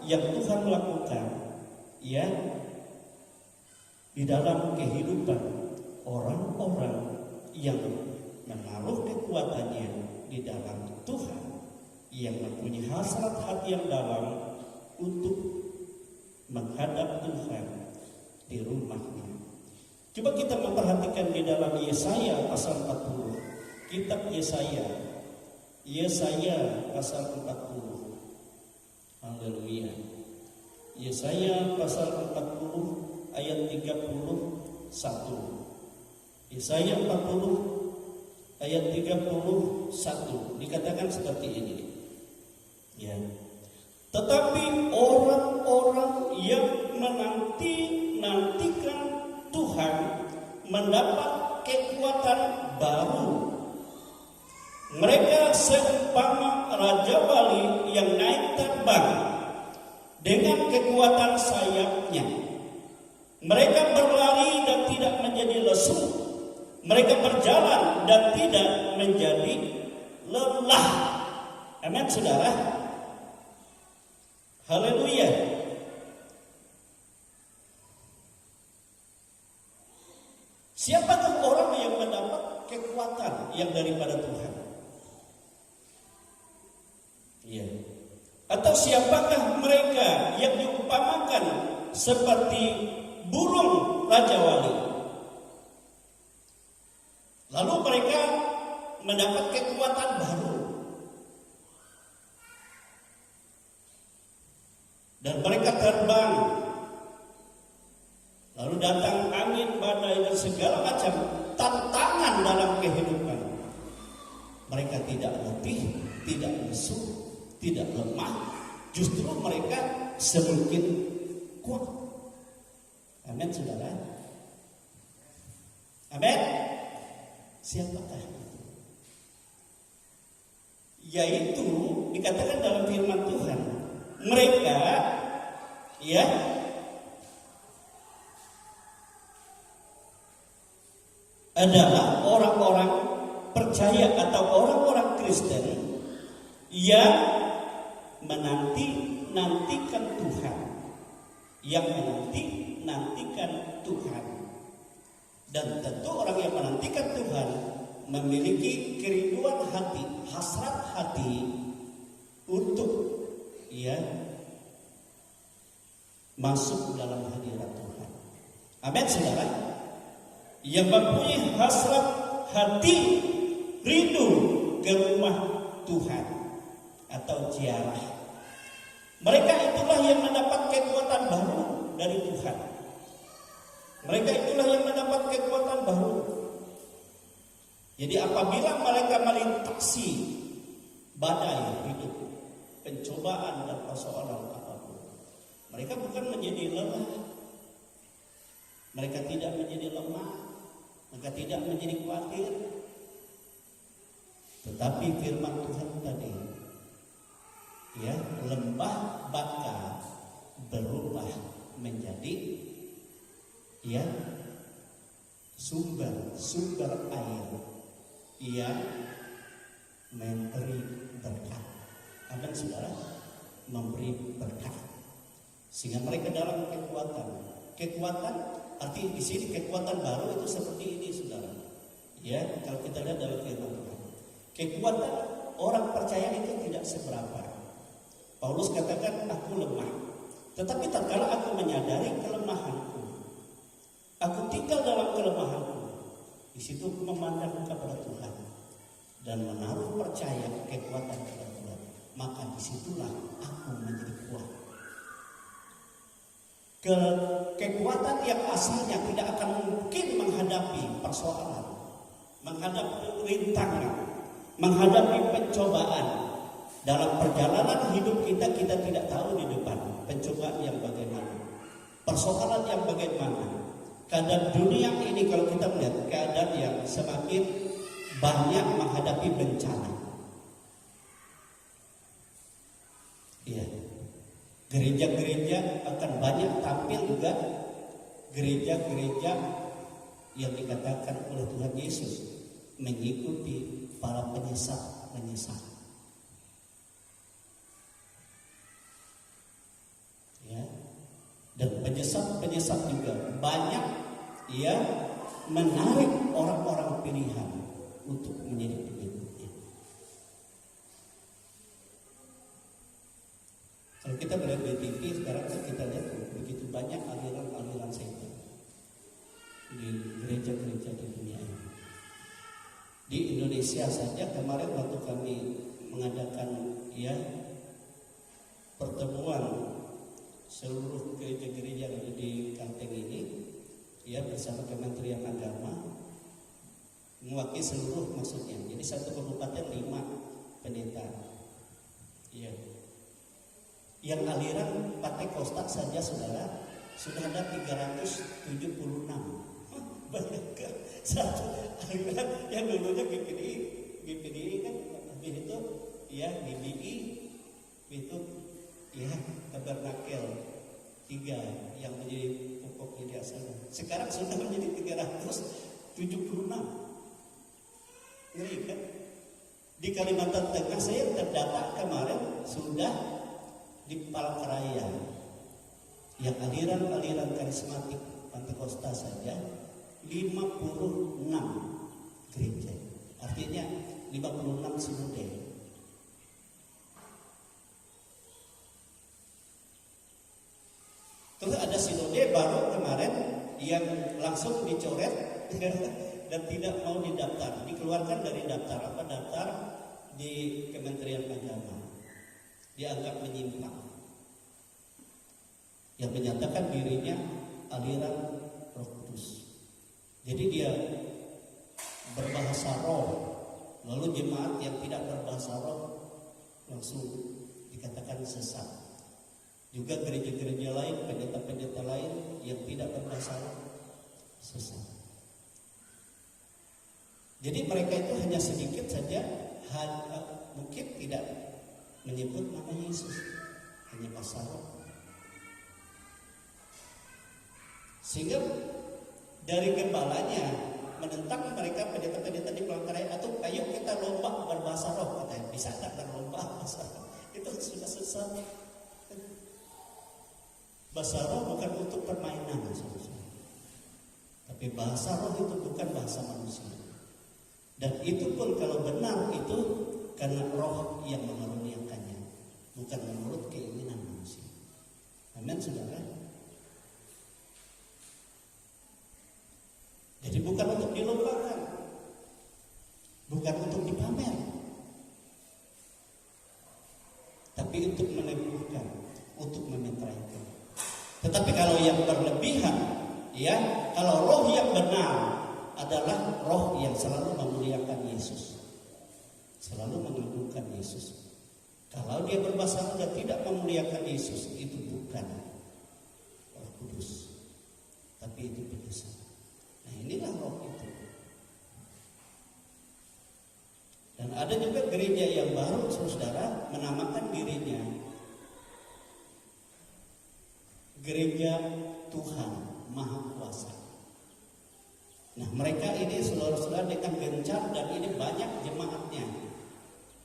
yang Tuhan lakukan, di dalam kehidupan orang-orang yang menaruh kekuatannya di dalam Tuhan, yang mempunyai hasrat hati yang dalam untuk menghadap Tuhan di rumahnya. Coba kita memperhatikan di dalam Yesaya pasal 40. Kitab Yesaya pasal 40. Haleluya. Yesaya pasal 40 ayat 31. Yesaya 40 ayat 31 dikatakan seperti ini. Tetapi orang-orang yang menantikan Tuhan mendapat kekuatan baru. Mereka seumpama raja bali yang naik terbang dengan kekuatan sayapnya. Mereka berlari dan tidak menjadi lesu. Mereka berjalan dan tidak menjadi lelah. Amin, saudara. Haleluya. Siapakah orang yang mendapat kekuatan yang daripada Tuhan? Atau siapakah mereka yang diumpamakan seperti burung raja wali? Lalu mereka mendapat kekuatan baru. Dan mereka terbang. Lalu datang angin, badai, dan segala macam tantangan dalam kehidupan. Mereka tidak letih, tidak lesu, tidak lemah. Justru mereka semakin kuat. Amin, saudara. Amin. Siapakah itu? Yaitu dikatakan dalam firman Tuhan, mereka adalah orang-orang percaya atau orang-orang Kristen yang menantikan Tuhan, nantikan Tuhan. Dan tentu orang yang menantikan Tuhan memiliki kerinduan hati, hasrat hati untuk masuk dalam hadirat Tuhan. Amin, saudara. Yang mempunyai hasrat hati rindu ke rumah Tuhan atau ziarah. Mereka itulah yang mendapat kekuatan baru dari Tuhan. Mereka itulah yang mendapat kekuatan baru. Jadi apabila mereka melintasi badai hidup, pencobaan dan persoalan apapun, mereka bukan menjadi lelah, mereka tidak menjadi lemah, mereka tidak menjadi khawatir. Tetapi firman Tuhan tadi, ya, lembah Baka berubah menjadi, ya, sumber air yang memberi berkat. Amin, saudara, memberi berkat sehingga mereka dalam kekuatan arti di sini kekuatan baru itu seperti ini, saudara. Ya, kalau kita lihat dalam firman Tuhan, kekuatan orang percaya itu tidak seberapa. Paulus katakan, aku lemah, tetapi tatkala aku menyadari kelemahanku, aku tinggal dalam kelemahanku, di situ memandang kepada Tuhan dan menaruh percaya kekuatan kepada Tuhan, maka disitulah aku menjadi kuat. Kekuatan yang asalnya tidak akan mungkin menghadapi persoalan, menghadapi rintangan, menghadapi pencobaan. Dalam perjalanan hidup kita tidak tahu di depan pencobaan yang bagaimana, persoalan yang bagaimana. Keadaan dunia ini kalau kita melihat keadaan yang semakin banyak menghadapi bencana. Iya. Gereja-gereja akan banyak tampil juga gereja-gereja yang dikatakan oleh Tuhan Yesus mengikuti para penyesat. Ya. Dan penyesat juga banyak yang menarik orang-orang pilihan untuk menjadi pengikutnya. Kalau kita melihat di TV sekarang kita lihat begitu banyak aliran-aliran setan di gereja-gereja di dunia ini. Di Indonesia saja kemarin waktu kami mengadakan, ya, pertemuan seluruh gereja-gereja yang ada di Kalteng ini, ya, bersama Kementerian Agama, mewakili seluruh, maksudnya jadi satu kabupaten 5 pendeta, ya, yang aliran Pantekosta saja, saudara, sudah ada 376. Bayangkan satu aliran yang dulunya GPDI kan, habis itu, ya, GBI itu, ya, Tabernakel 3 yang menjadi pokok ide asal. Sekarang sudah menjadi 376. Ngeri kan? Di Kalimantan Tengah saya terdata kemarin sudah di Palangkaraya yang aliran-aliran karismatik Pantekosta saja 56 gereja. Artinya 56 sinode. Terus ada sinode baru kemarin yang langsung dicoret dan tidak mau didaftar, dikeluarkan dari daftar di Kementerian Agama, dianggap menyimpang, yang menyatakan dirinya aliran Roh Kudus. Jadi dia berbahasa roh, lalu jemaat yang tidak berbahasa roh langsung dikatakan sesat. Juga gereja-gereja lain, pendeta-pendeta lain yang tidak berbahasa roh sesat. Jadi mereka itu hanya sedikit saja, mungkin tidak menyebut nama Yesus, hanya bahasa roh. Sehingga dari gembalanya menentang mereka pendeta-pendeta di Palangkaraya, atau ayo kita lomba berbahasa roh, katanya. Bisa tak berlomba bahasa roh? Itu sudah sesat. Bahasa roh bukan untuk permainan, saudara. Tapi bahasa roh itu bukan bahasa manusia. Dan itu pun kalau benar itu karena roh yang mengaruniakannya, bukan menurut keinginan manusia. Amin, saudara. Jadi bukan untuk dilombakan, bukan untuk dipamer, tapi untuk meneguhkan untuk memeteraikan. Tetapi kalau yang berlebihan, ya, kalau roh yang benar adalah roh yang selalu memuliakan Yesus, selalu mengagungkan Yesus. Kalau dia bermasalah dan tidak memuliakan Yesus, itu bukan Roh Kudus, tapi itu penyesalan. Nah, inilah roh itu. Dan ada juga gereja yang baru, saudara, menamakan dirinya Gereja Tuhan Maha Kuasa. Nah, mereka ini saudara-saudara dengan gencar, dan ini banyak jemaatnya.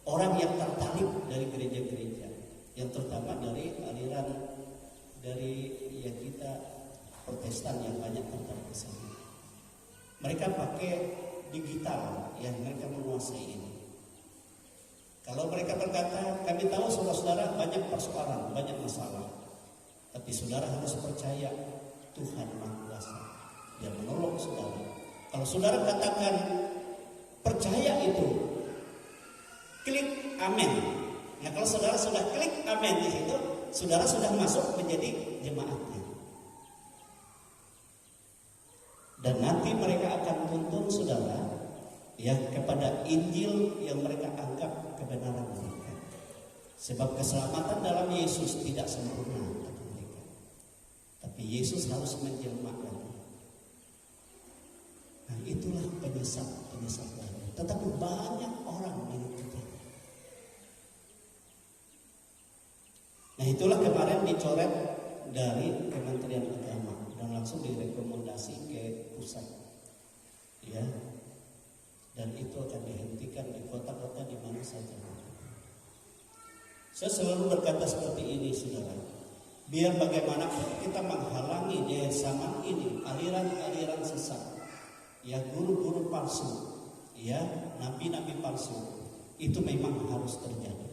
Orang yang tertarik dari gereja-gereja, yang terutama dari aliran dari yang kita Protestan yang banyak tertarik ke sana. Mereka pakai digital, yang mereka menguasai ini. Kalau mereka berkata, kami tahu saudara-saudara banyak persoalan, banyak masalah, tapi saudara harus percaya Tuhan Maha Kuasa. Dia menolong saudara. Kalau saudara katakan percaya itu, klik amin. Nah, kalau saudara sudah klik amin di situ, saudara sudah masuk menjadi jemaatnya. Dan nanti mereka akan tuntun saudara, ya, kepada Injil yang mereka anggap kebenaran mereka. Sebab keselamatan dalam Yesus tidak sempurna bagi mereka. Tapi Yesus harus menjelmakan. Nah, itulah penyesat baru. Tetapi banyak orang mengikuti. Nah, itulah kemarin dicoret dari Kementerian Agama dan langsung direkomendasi ke pusat, ya. Dan itu akan dihentikan di kota-kota di mana saja. Saya selalu berkata seperti ini, saudara. Biar bagaimanapun kita menghalangi di zaman ini aliran-aliran sesat, ya, guru-guru palsu, ya, nabi-nabi palsu, itu memang harus terjadi.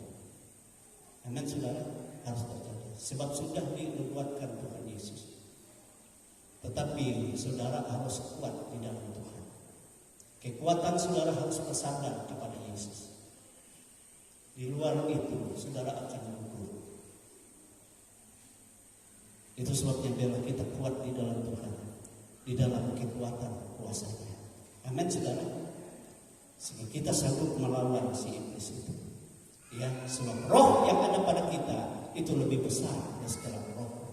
Amin, saudara, harus terjadi. Sebab sudah dinubuatkan Tuhan Yesus. Tetapi saudara harus kuat di dalam Tuhan. Kekuatan saudara harus bersandar kepada Yesus. Di luar itu saudara akan gugur. Itu sebabnya biarlah kita kuat di dalam Tuhan, di dalam kekuatan kuasa-Nya. Amin, saudara. Sehingga kita sanggup melawan si iblis itu. Ya, sebab roh yang ada pada kita itu lebih besar dari segala roh.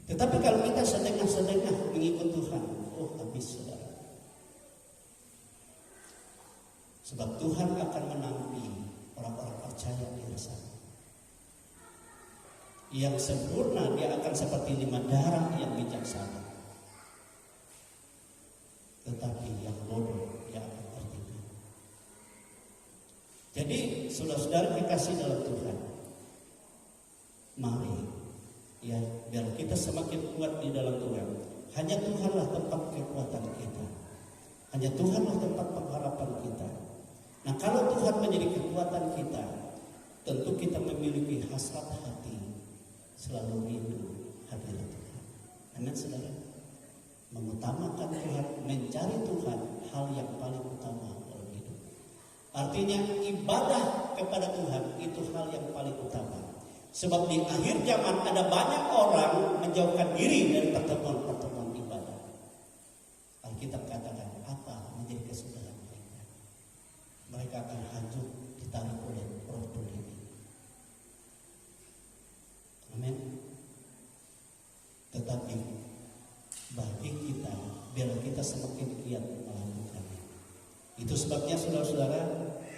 Tetapi kalau kita sedengah-sedengah mengikut Tuhan, habis, saudara. Sebab Tuhan akan menampi orang-orang percaya di sana. Yang sempurna dia akan seperti lima darah yang bijaksana. Tetapi yang bodoh dia akan tertipu. Jadi saudara-saudara kekasih dalam Tuhan, mari, ya, biar kita semakin kuat di dalam Tuhan. Hanya Tuhanlah tempat kekuatan kita. Hanya Tuhanlah tempat pengharapan kita. Nah, kalau Tuhan menjadi kekuatan kita, tentu kita memiliki hasrat hati selalu rindu hadirat Tuhan. Amin, saudara. Mengutamakan Tuhan, mencari Tuhan, hal yang paling utama dalam hidup. Artinya ibadah kepada Tuhan itu hal yang paling utama. Sebab di akhir zaman ada banyak orang menjauhkan diri dari pertemuan-pertemuan ibadah. Alkitab katakan apa menjadi kesudahan mereka? Mereka akan hanyut ditarik oleh roh dunia. Amin. Tetapi bagi kita, biar kita semakin giat melakukannya. Itu sebabnya saudara-saudara,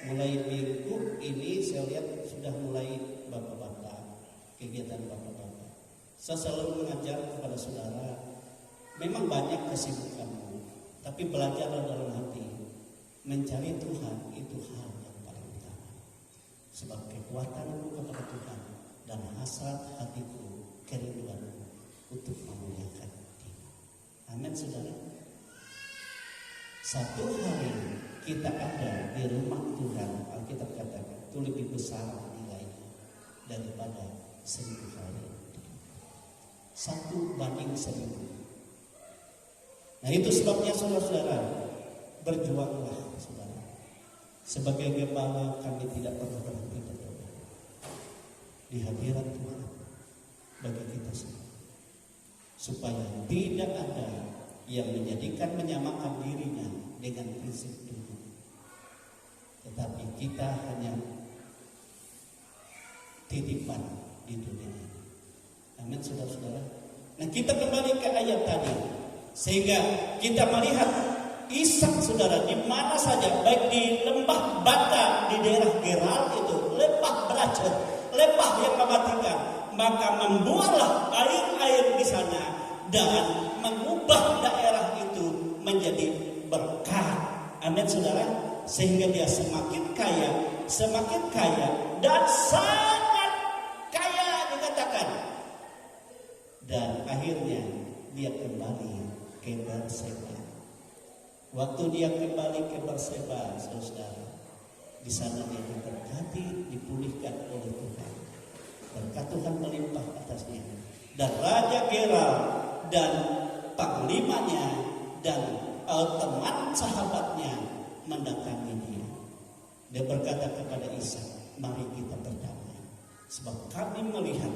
mulai minggu ini saya lihat sudah mulai bapak-bapak, kegiatan bapak-bapak. Saya selalu mengajar kepada saudara, memang banyak kesibukanmu, tapi belajarlah dalam hati. Mencari Tuhan itu hal yang paling utama. Sebab kekuatanku kepada Tuhan dan hasrat hatiku, kerinduanku untuk memuliakan Dia. Amin, saudara. Satu hari kita ada di rumah Tuhan, Alkitab katakan itu lebih besar nilainya daripada 1000 hari. 1:1000. Nah, itu sebabnya saudara-saudara, berjuanglah, saudara. Sebagai gembala kami tidak pernah berhenti berdoa di hadirat Tuhan bagi kita semua, supaya tidak ada yang menyamakan dirinya dengan prinsip Tuhan, tetapi kita hanya titipan di dunia ini. Amin, saudara-saudara. Nah, kita kembali ke ayat tadi, sehingga kita melihat Ishak, saudara, di mana saja, baik di lembah Bata di daerah Gerar itu, lembah Belajar, lembah yang mematikan, maka membuahlah air-air di sana dan mengubah daerah itu menjadi berkah. Amin, saudara. Sehingga dia semakin kaya dan sangat kaya dikatakan. Dan akhirnya dia kembali ke Berseba. Waktu dia kembali ke Berseba, saudara, di sana dia diberkati, dipulihkan oleh Tuhan. Berkat Tuhan melimpah atasnya. Dan Raja Gerar dan panglimanya dan teman sahabatnya mendatangi dia. Dia berkata kepada Ishak, mari kita berdamai, sebab kami melihat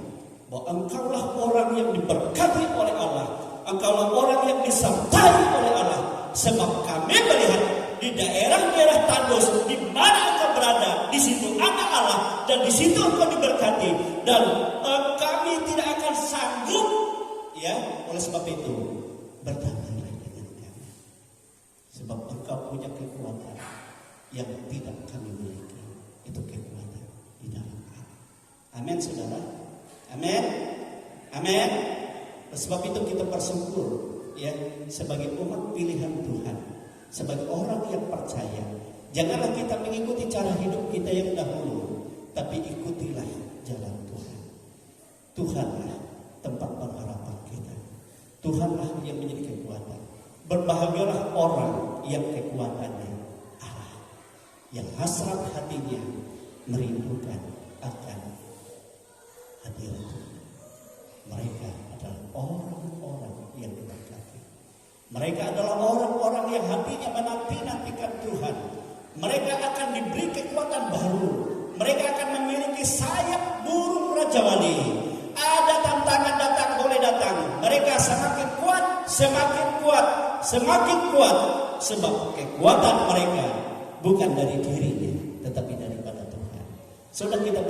bahwa engkaulah orang yang diberkati oleh Allah, engkaulah orang yang disertai oleh Allah. Sebab kami melihat di daerah-daerah tandus di mana engkau berada, di situ ada Allah dan di situ engkau diberkati, dan kami tidak akan sanggup, ya, oleh sebab itu berdamailah dengan kami, sebab engkau punya kekuatan yang tidak kami miliki. Itu kekuatan di dalam kami. Amin, saudara. Amin. Amin. Sebab itu kita bersyukur, ya, sebagai umat pilihan Tuhan, sebagai orang yang percaya. Janganlah kita mengikuti cara hidup kita yang dahulu, tapi ikutilah jalan Tuhan. Tuhanlah tempat pengharapan kita. Tuhanlah yang menjadi kekuatan. Berbahagialah orang yang kekuatannya Allah, yang hasrat hatinya merindukan akan hadirat Tuhan. Mereka adalah orang-orang yang diberkati. Mereka adalah orang-orang yang hatinya menanti-nantikan Tuhan. Mereka akan diberi kekuatan baru. Mereka akan memiliki sayap burung Raja Wali. Ada tantangan datang, boleh datang. Mereka semakin kuat, semakin kuat, semakin kuat. Sebab kekuatan mereka bukan dari dirinya, tetapi daripada Tuhan. Saudara, kita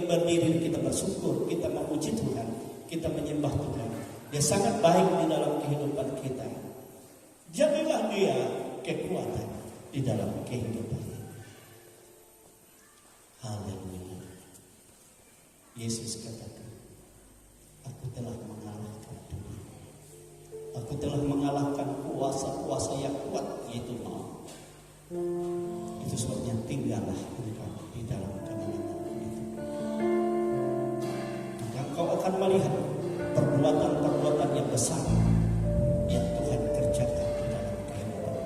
berdiri, kita bersyukur, kita memuji Tuhan, kita menyembah Tuhan. Dia sangat baik di dalam kehidupan kita. Jadilah dia kekuatan di dalam kehidupan kita. Haleluya. Yesus katakan, aku telah mengalahkan dunia. Aku telah mengalahkan kuasa-kuasa yang kuat, yaitu maut. Itu sebabnya tinggallah engkau di dalam kemenangan itu. Maka engkau akan melihat perbuatan-perbuatan yang besar yang Tuhan kerjakan di dalam kehidupan.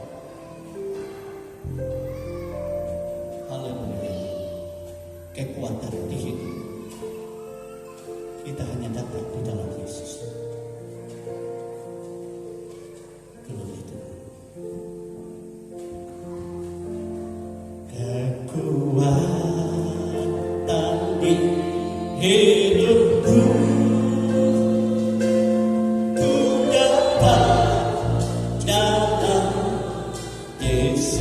Haleluya. Kekuatan di hidup kita hanya dapat di dalam Yesus. Glory to God. Kekuatan di hidupku ku dapat dalam Yesus.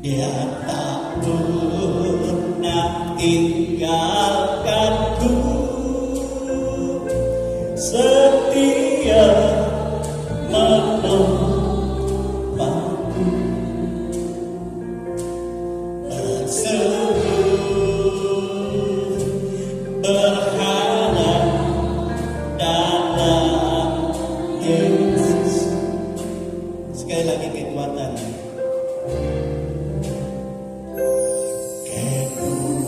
Dia tak pernah tinggalkanku, setia menolongku, berseru berharap dalam Yesus. Sekali lagi kekuatan.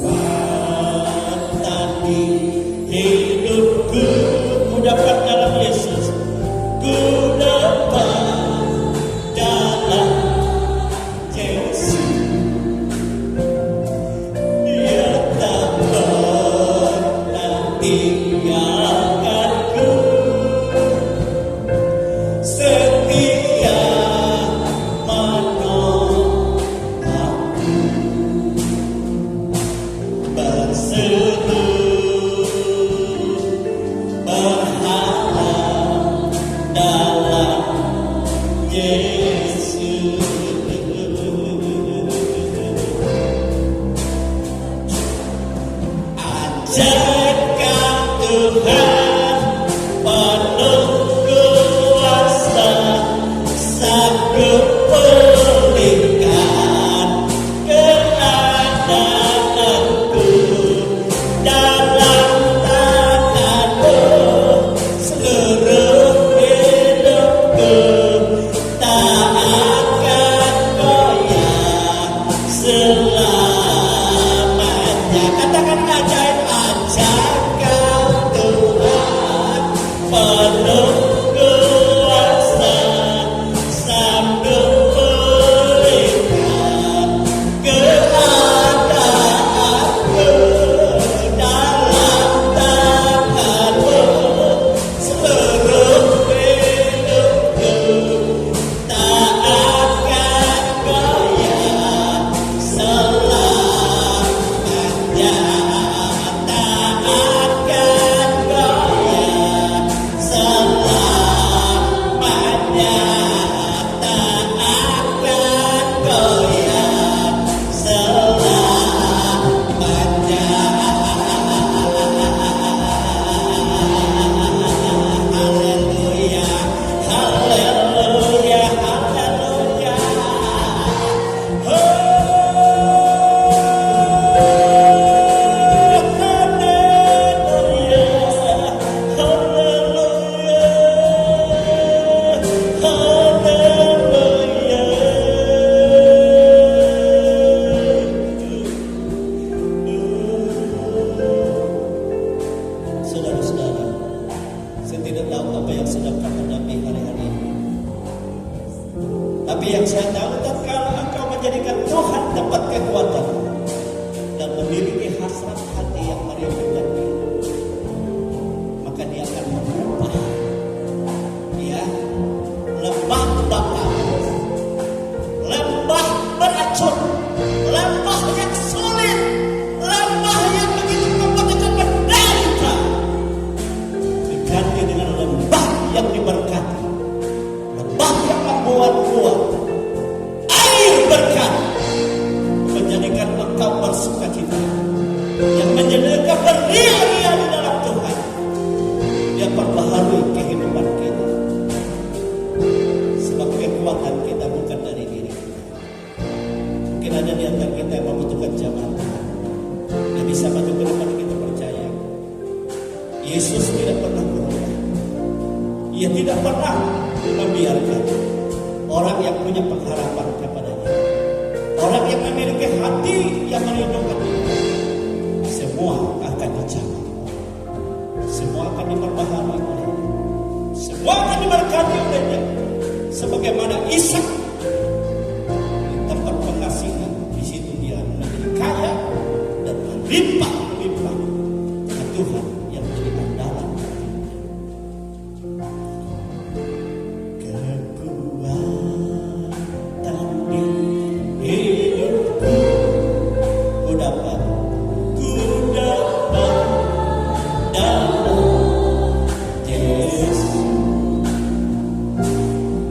Kekuatan di hidupku ku dapat dalam selamanya. Katakan ajaib, ajaib Kau Tuhan, penuh kuasa, sanggup berikan keadaanku dalam tangan-Mu, seluruh hidupku tak akan goyah selamanya, tak akan goyah selamanya, tak akan goyah selamanya. Haleluya, haleluya, haleluya. Saudara-saudara, saya tidak tahu apa yang sedang kau hadapi hari-hari ini. Tapi yang saya tahu, tatkala engkau menjadikan Tuhan tempat kekuatan dan memiliki hasrat hati yang merindukan Dia, maka Dia akan mengubah lembah bakar, lembah beracun, lembah yang sulit, lembah yang begitu membuatkan menderita, diganti dengan lembah yang diberkati, lembah yang membuat buah air berkat, menjadikan engkau bersukacita, yang menjadikan beria-ria di dalam Tuhan. Dia perbaharui kehidupan kita, sebab kekuatan kita bukan dari diri kita. Mungkin ada di antara kita yang membutuhkan jamaah Tuhan. Dia bisa maju ke depan, kita percaya Yesus tidak pernah berubah. Ia tidak pernah membiarkan orang yang punya pengharapan kepadanya, orang yang memiliki hati yang merindukan Dia, semua akan dijamah, semua akan diperbaharui oleh-Nya, semua akan diberkati oleh-Nya. Sebagaimana Ishak di tempat pengasihan, di situ dia menjadi kaya dan melimpah-limpah karena Tuhan yang menjadi andalan. Kekuatan di hidupku ku dapat dalam Yesus.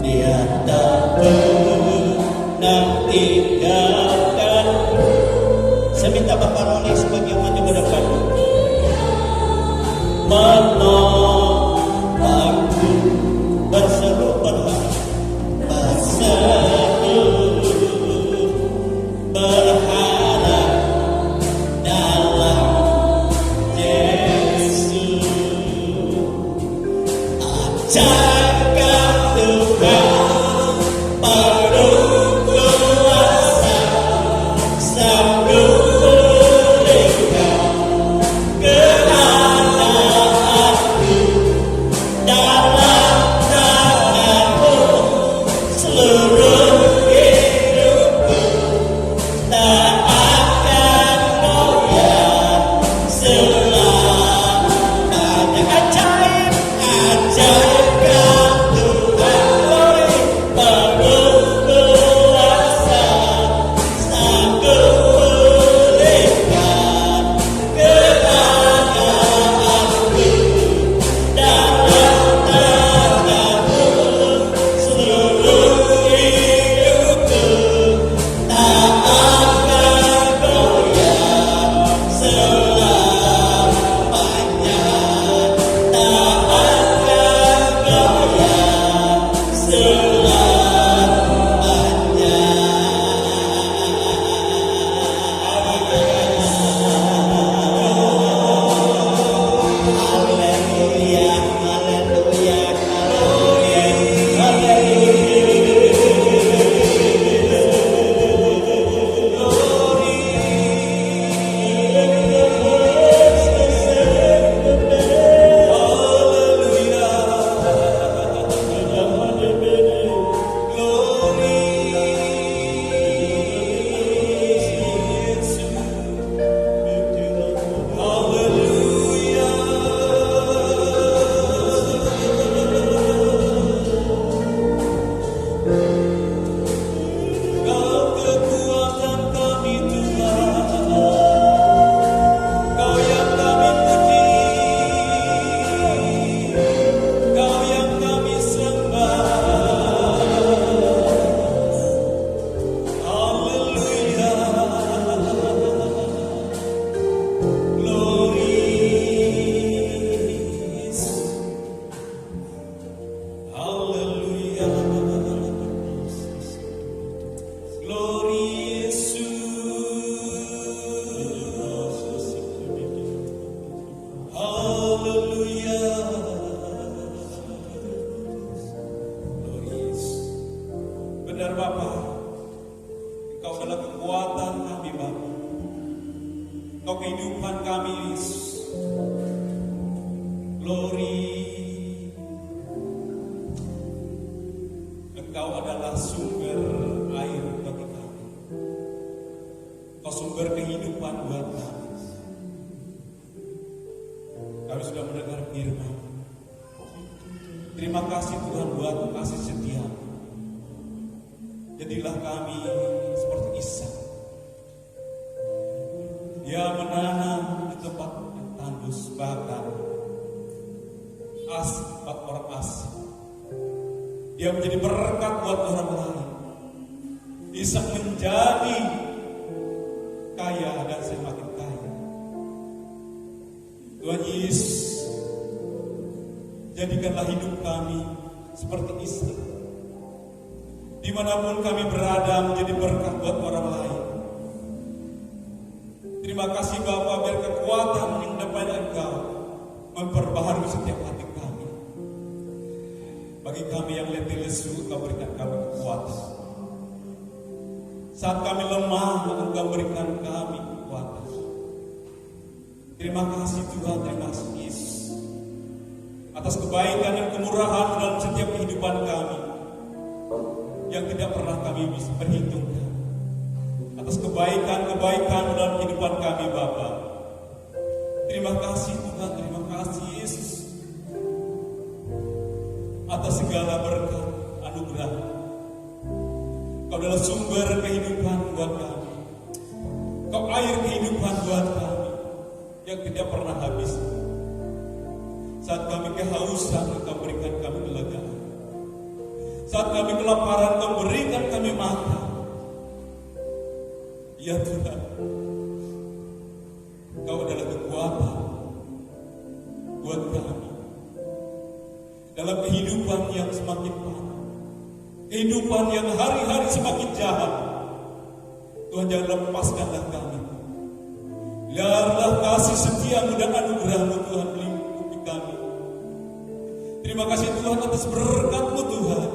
Dia tak pernah tinggalkanku. Saya minta Bapak Roni sebagai maju ke depan, menopangku, berseru berharap, berharap dalam Yesus. Ajarkan Tuhan penuh kuasa, sanggup berikan Engkau kehidupan kami, Yesus. Glory. Engkau adalah sumber air bagi kami. Engkau sumber kehidupan buat kami. Kami sudah mendengar firman. Terima kasih Tuhan buat kasih setia. Jadilah kami seperti Ishak. Dia menanam di tempat yang tandus, bahkan asbat orang asing. Dia menjadi berkat buat orang lain. Ishak menjadi kaya dan semakin kaya. Tuhan Yesus, jadikanlah hidup kami seperti Ishak. Dimanapun kami berada menjadi berkat buat orang lain. Terima kasih Bapa, biar kekuatan yang daripada Engkau memperbaharui setiap hati kami. Bagi kami yang letih lesu, Engkau berikan kami kekuatan. Saat kami lemah, Engkau berikan kami kekuatan. Terima kasih Tuhan, terima kasih Yesus, atas kebaikan dan kemurahan dalam setiap kehidupan kami yang tidak pernah kami bisa perhitungkan. Atas kebaikan-kebaikan dalam kehidupan kami Bapa. Terima kasih Tuhan, terima kasih Yesus, atas segala berkat anugerah. Kau adalah sumber kehidupan buat kami. Kau air kehidupan buat kami yang tidak pernah habis. Saat kami kehausan, Engkau berikan kami kelegaan. Saat kami kelaparan, Engkau berikan kami makan. Ya Tuhan, Engkau adalah kekuatan buat kami dalam kehidupan yang semakin parah, kehidupan yang hari-hari semakin jahat. Tuhan, jangan lepaskanlah kami. Biarlah kasih setiamu dan anugerahmu Tuhan melingkupi kami. Terima kasih Tuhan atas berkat-Mu Tuhan.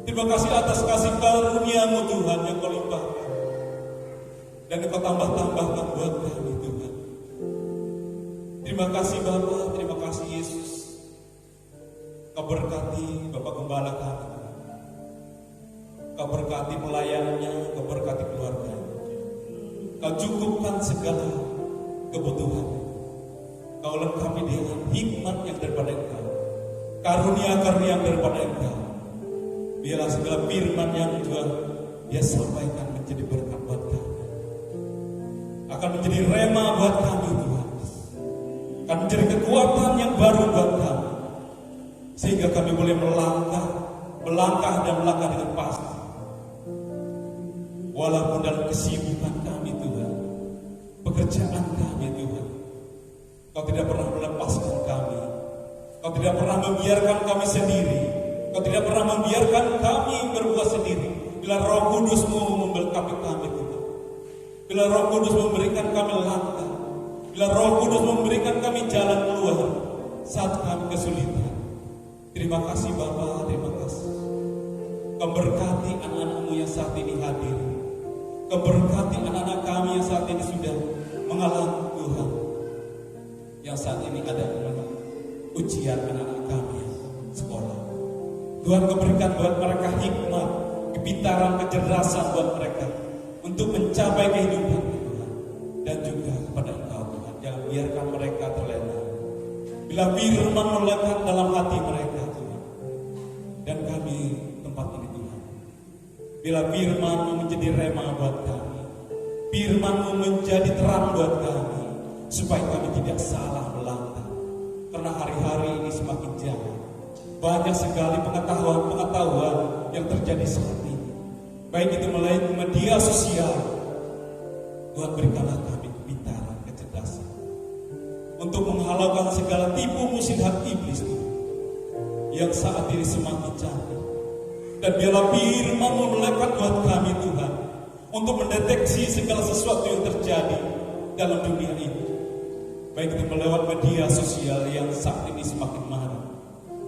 Terima kasih atas kasih karunia-Mu Tuhan yang Kau limpahkan dan Engkau tambah-tambahkan buat kami Tuhan. Terima kasih Bapa, terima kasih Yesus. Kau berkati Bapak Gembala kami. Kau berkati pelayanannya, Kau berkati keluarganya. Kau cukupkan segala kebutuhan. Kau lengkapi dengan hikmat yang daripada Engkau, karunia-karunia yang daripada Engkau. Biarlah segala firman yang Tuhan Dia sampaikan menjadi berkat buat kami, akan menjadi rema buat kami Tuhan, akan menjadi kekuatan yang baru buat kami, sehingga kami boleh melangkah dan melangkah dengan pasti. Walaupun dalam kesibukan kami Tuhan, pekerjaan kami Tuhan, Kau tidak pernah melepaskan kami. Kau tidak pernah membiarkan kami sendiri. Kau tidak pernah membiarkan kami berbuat sendiri. Bila Roh Kudus-Mu memberkati kami Tuhan, bila Roh Kudus memberikan kami langkah, bila Roh Kudus memberikan kami jalan keluar saat kami kesulitan. Terima kasih Bapa, terima kasih. Kau berkati anak-anak-Mu yang saat ini hadir. Kau berkati anak-anak kami yang saat ini sudah mengalami Tuhan, yang saat ini ada ujian anak-anak kami yang sekolah. Tuhan, Kau berikan buat mereka hikmat, kepintaran, kecerdasan buat mereka untuk mencapai kehidupan Tuhan. Dan juga kepada Engkau Tuhan, jangan biarkan mereka terlena. Bila firman melekat dalam hati mereka Tuhan, dan kami tempat ini Tuhan, bila firman-Mu menjadi rema buat kami, firman-Mu menjadi terang buat kami, supaya kami tidak salah melangkah. Karena hari-hari ini semakin jahat, banyak sekali pengetahuan yang terjadi saat ini, baik itu melalui media sosial. Tuhan, berikanlah kami kepintaran, kecerdasan untuk menghalaukan segala tipu muslihat iblis Tuhan, yang saat ini semakin cantik. Dan biarlah firman-Mu melekat buat kami Tuhan, untuk mendeteksi segala sesuatu yang terjadi dalam dunia ini, baik itu melewat media sosial yang saat ini semakin marah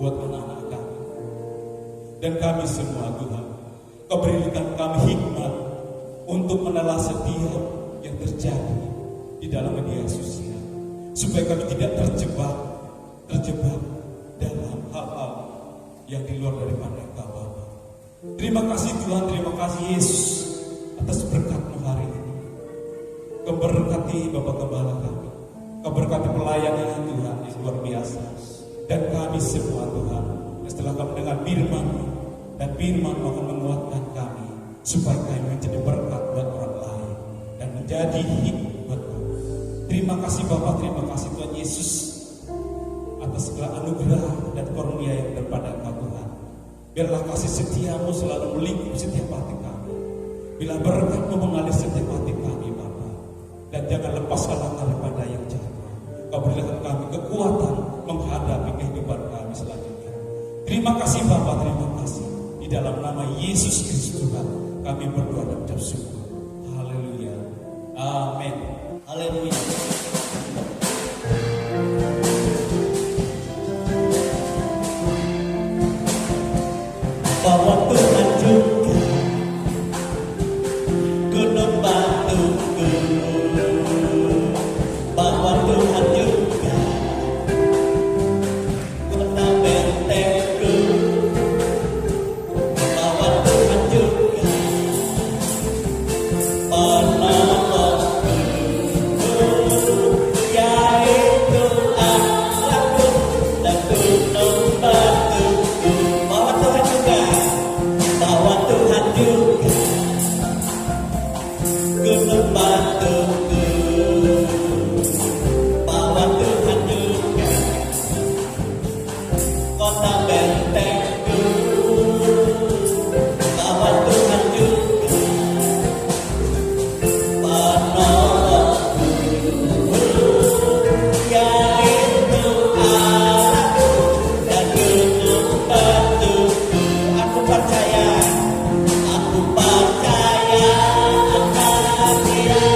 buat anak-anak kami. Dan kami semua Tuhan, Kau berikan kami hikmat untuk menelah setiap yang terjadi di dalam media sosial, supaya kami tidak terjebak dalam hal-hal yang di luar daripada Engkau Bapa. Terima kasih Tuhan, terima kasih Yesus atas berkat-Mu hari ini. Kau berkati Bapak Gembala kami, Kau berkati pelayannya Tuhan yang luar biasa, dan kami semua Tuhan, setelah kami mendengar firman-Mu, dan firman-Mu akan menguatkan kami supaya kami menjadi berkat buat orang lain dan menjadi hikmat buat kami. Terima kasih Bapak, terima kasih Tuhan Yesus atas segala anugerah dan karunia yang daripada Engkau Tuhan. Biarlah kasih setia-Mu selalu melingkupi setiap hati kami. Bila berkat-Mu mengalir setiap hati kami Bapa, dan jangan lepaskan langkah daripada yang jahat. Kau berikan kami kekuatan menghadapi kehidupan kami selanjutnya. Terima kasih Bapa, terima kasih. Di dalam nama Yesus Kristus Tuhan kami berdoa dan ucap syukur. Haleluya. Amin. Haleluya. Bahwa Tuhan juga gunung batuku, bahwa Tuhan juga kota bentengku, bahwa Tuhan juga penolongku, yaitu Allahku dan gunung batuku. Bahwa Tuhan juga gunung batuku, bahwa Tuhan juga kota bentengku, bahwa Tuhan juga penolongku, yaitu Allahku dan gunung batuku. Aku percaya akan Dia.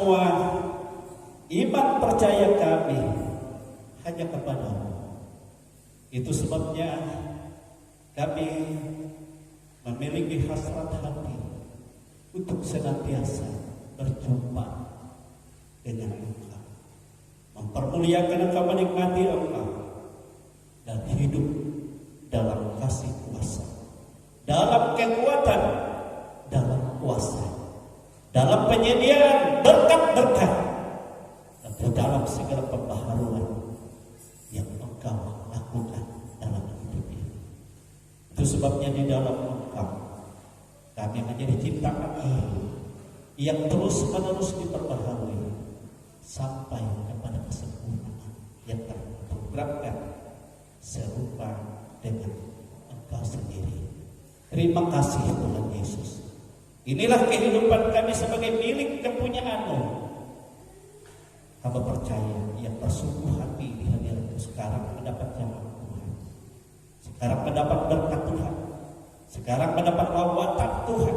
semua iman percaya kami hanya kepadamu. Itu sebabnya kami memiliki hasrat hati untuk senantiasa berjumpa dengan Engkau, mempermuliakan Engkau, menikmati Engkau, dan hidup dalam kasih kuasa, dalam kekuatan, dalam kuasa, dalam penyediaan berkat-berkat, dan dalam segala pembaharuan yang Engkau lakukan dalam hidup ini. Itu sebabnya di dalam Engkau kami menjadi ciptaan baru yang terus-menerus diperbaharui sampai kepada kesempurnaan yang terprogramkan serupa dengan Engkau sendiri. Terima kasih Tuhan Yesus. Inilah kehidupan kami sebagai milik kepunyaan-Mu. Hamba percaya yang bersungguh hati di hadirat-Mu sekarang mendapat jamaah Tuhan, sekarang mendapat berkat Tuhan, sekarang mendapat lawatan Tuhan,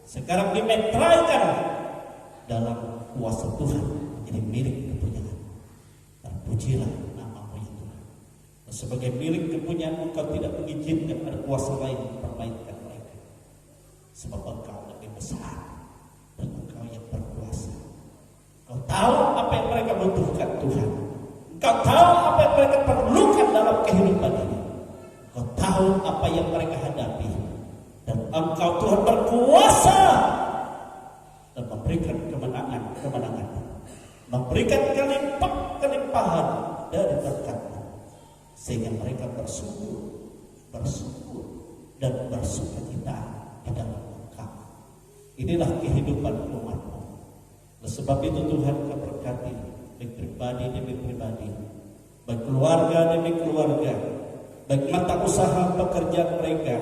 sekarang dimetraikan dalam kuasa Tuhan menjadi milik kepunyaan. Terpujilah nama-Mu ya Tuhan. Dan sebagai milik kepunyaan-Mu, Engkau tidak mengizinkan ada kuasa lain mempermainkan mereka, sebab Engkau lebih besar dan Engkau yang berkuasa. Engkau tahu apa yang mereka butuhkan Tuhan. Engkau tahu apa yang mereka perlukan dalam kehidupan ini. Engkau tahu apa yang mereka hadapi. Dan Engkau Tuhan berkuasa dan memberikan kemenangan, memberikan kelimpahan dari berkat-Mu, sehingga mereka bersyukur dan bersukacita di dalam Engkau. Inilah kehidupan umat-Mu. Oleh sebab itu Tuhan Kau berkati baik pribadi demi pribadi, baik keluarga demi keluarga, baik mata usaha pekerjaan mereka,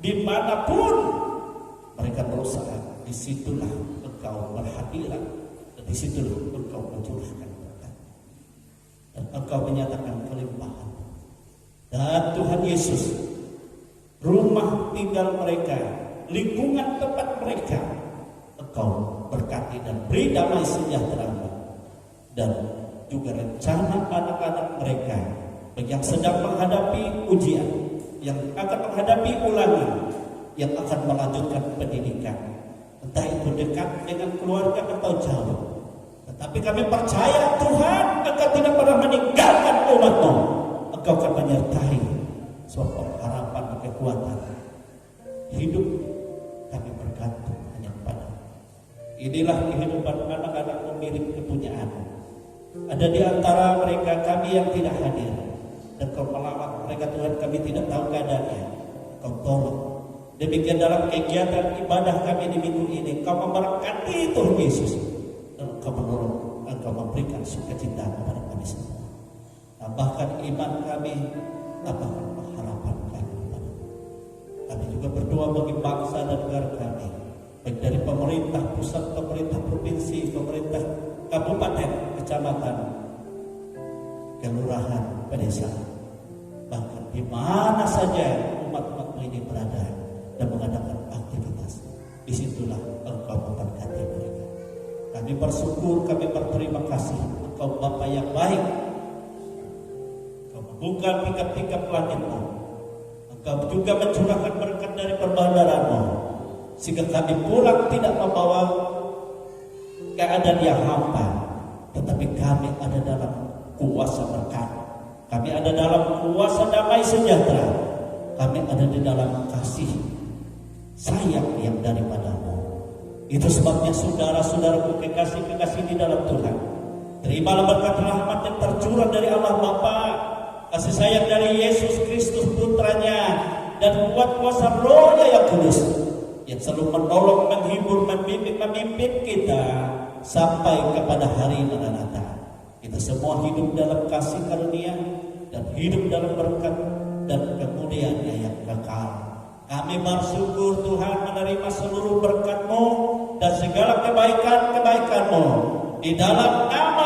dimanapun mereka berusaha, disitulah Engkau berhadirat, dan disitulah Engkau mencurahkan berkat, dan Engkau menyatakan kelimpahan. Dan Tuhan Yesus, rumah tinggal mereka, lingkungan tempat mereka, Engkau berkati dan beri damai sejahtera, dan juga rencana anak-anak mereka yang sedang menghadapi ujian, yang akan menghadapi ulangan, yang akan melanjutkan pendidikan, entah itu dekat dengan keluarga atau jauh. Tetapi kami percaya Tuhan, Engkau tidak pernah meninggalkan umat-Mu. Engkau akan menyertai suatu harapan dan kekuatan. Hidup kami bergantung hanya pada-Mu. Inilah kehidupan anak-anak-Mu milik kepunyaan. Ada di antara mereka kami yang tidak hadir, dan Kau melawat mereka Tuhan, kami tidak tahu keadaannya. Kau tolong. Demikian dalam kegiatan ibadah kami di minggu ini, Kau memberkati Tuhan Yesus, dan Kau menolong, Engkau memberikan sukacita kepada kami semua. Tambahkan iman kami, tambahkan pengharapan kami kepada-Mu. Kami juga berdoa bagi bangsa dan negara kami, baik dari pemerintah pusat, pemerintah provinsi, pemerintah kabupaten, kecamatan, kelurahan, pedesaan, bahkan di mana saja umat-umat ini berada dan mengadakan aktivitas, disitulah Engkau memberkati mereka. Kami bersyukur, kami berterima kasih. Engkau Bapa yang baik. Engkau membuka tingkap-tingkap langit-Mu. Engkau juga mencurahkan berkat dari perbandaran-Mu, sehingga kami pulang tidak membawa keadaan yang hampa, tetapi kami ada dalam kuasa berkat. Kami ada dalam kuasa damai sejahtera. Kami ada di dalam kasih sayang yang daripada-Mu. Itu sebabnya saudara-saudaraku kekasih-kekasih di dalam Tuhan, terimalah berkat rahmat yang tercurah dari Allah Bapa, kasih sayang dari Yesus Kristus Putranya, dan kuat kuasa Roh-Nya yang kudus, yang selalu menolong, menghibur, memimpin kita sampai kepada hari Maranatha. Kita semua hidup dalam kasih karunia dan hidup dalam berkat dan kemuliaan-Nya yang kekal. Kami bersyukur Tuhan menerima seluruh berkat-Mu dan segala kebaikan-kebaikan-Mu di dalam nama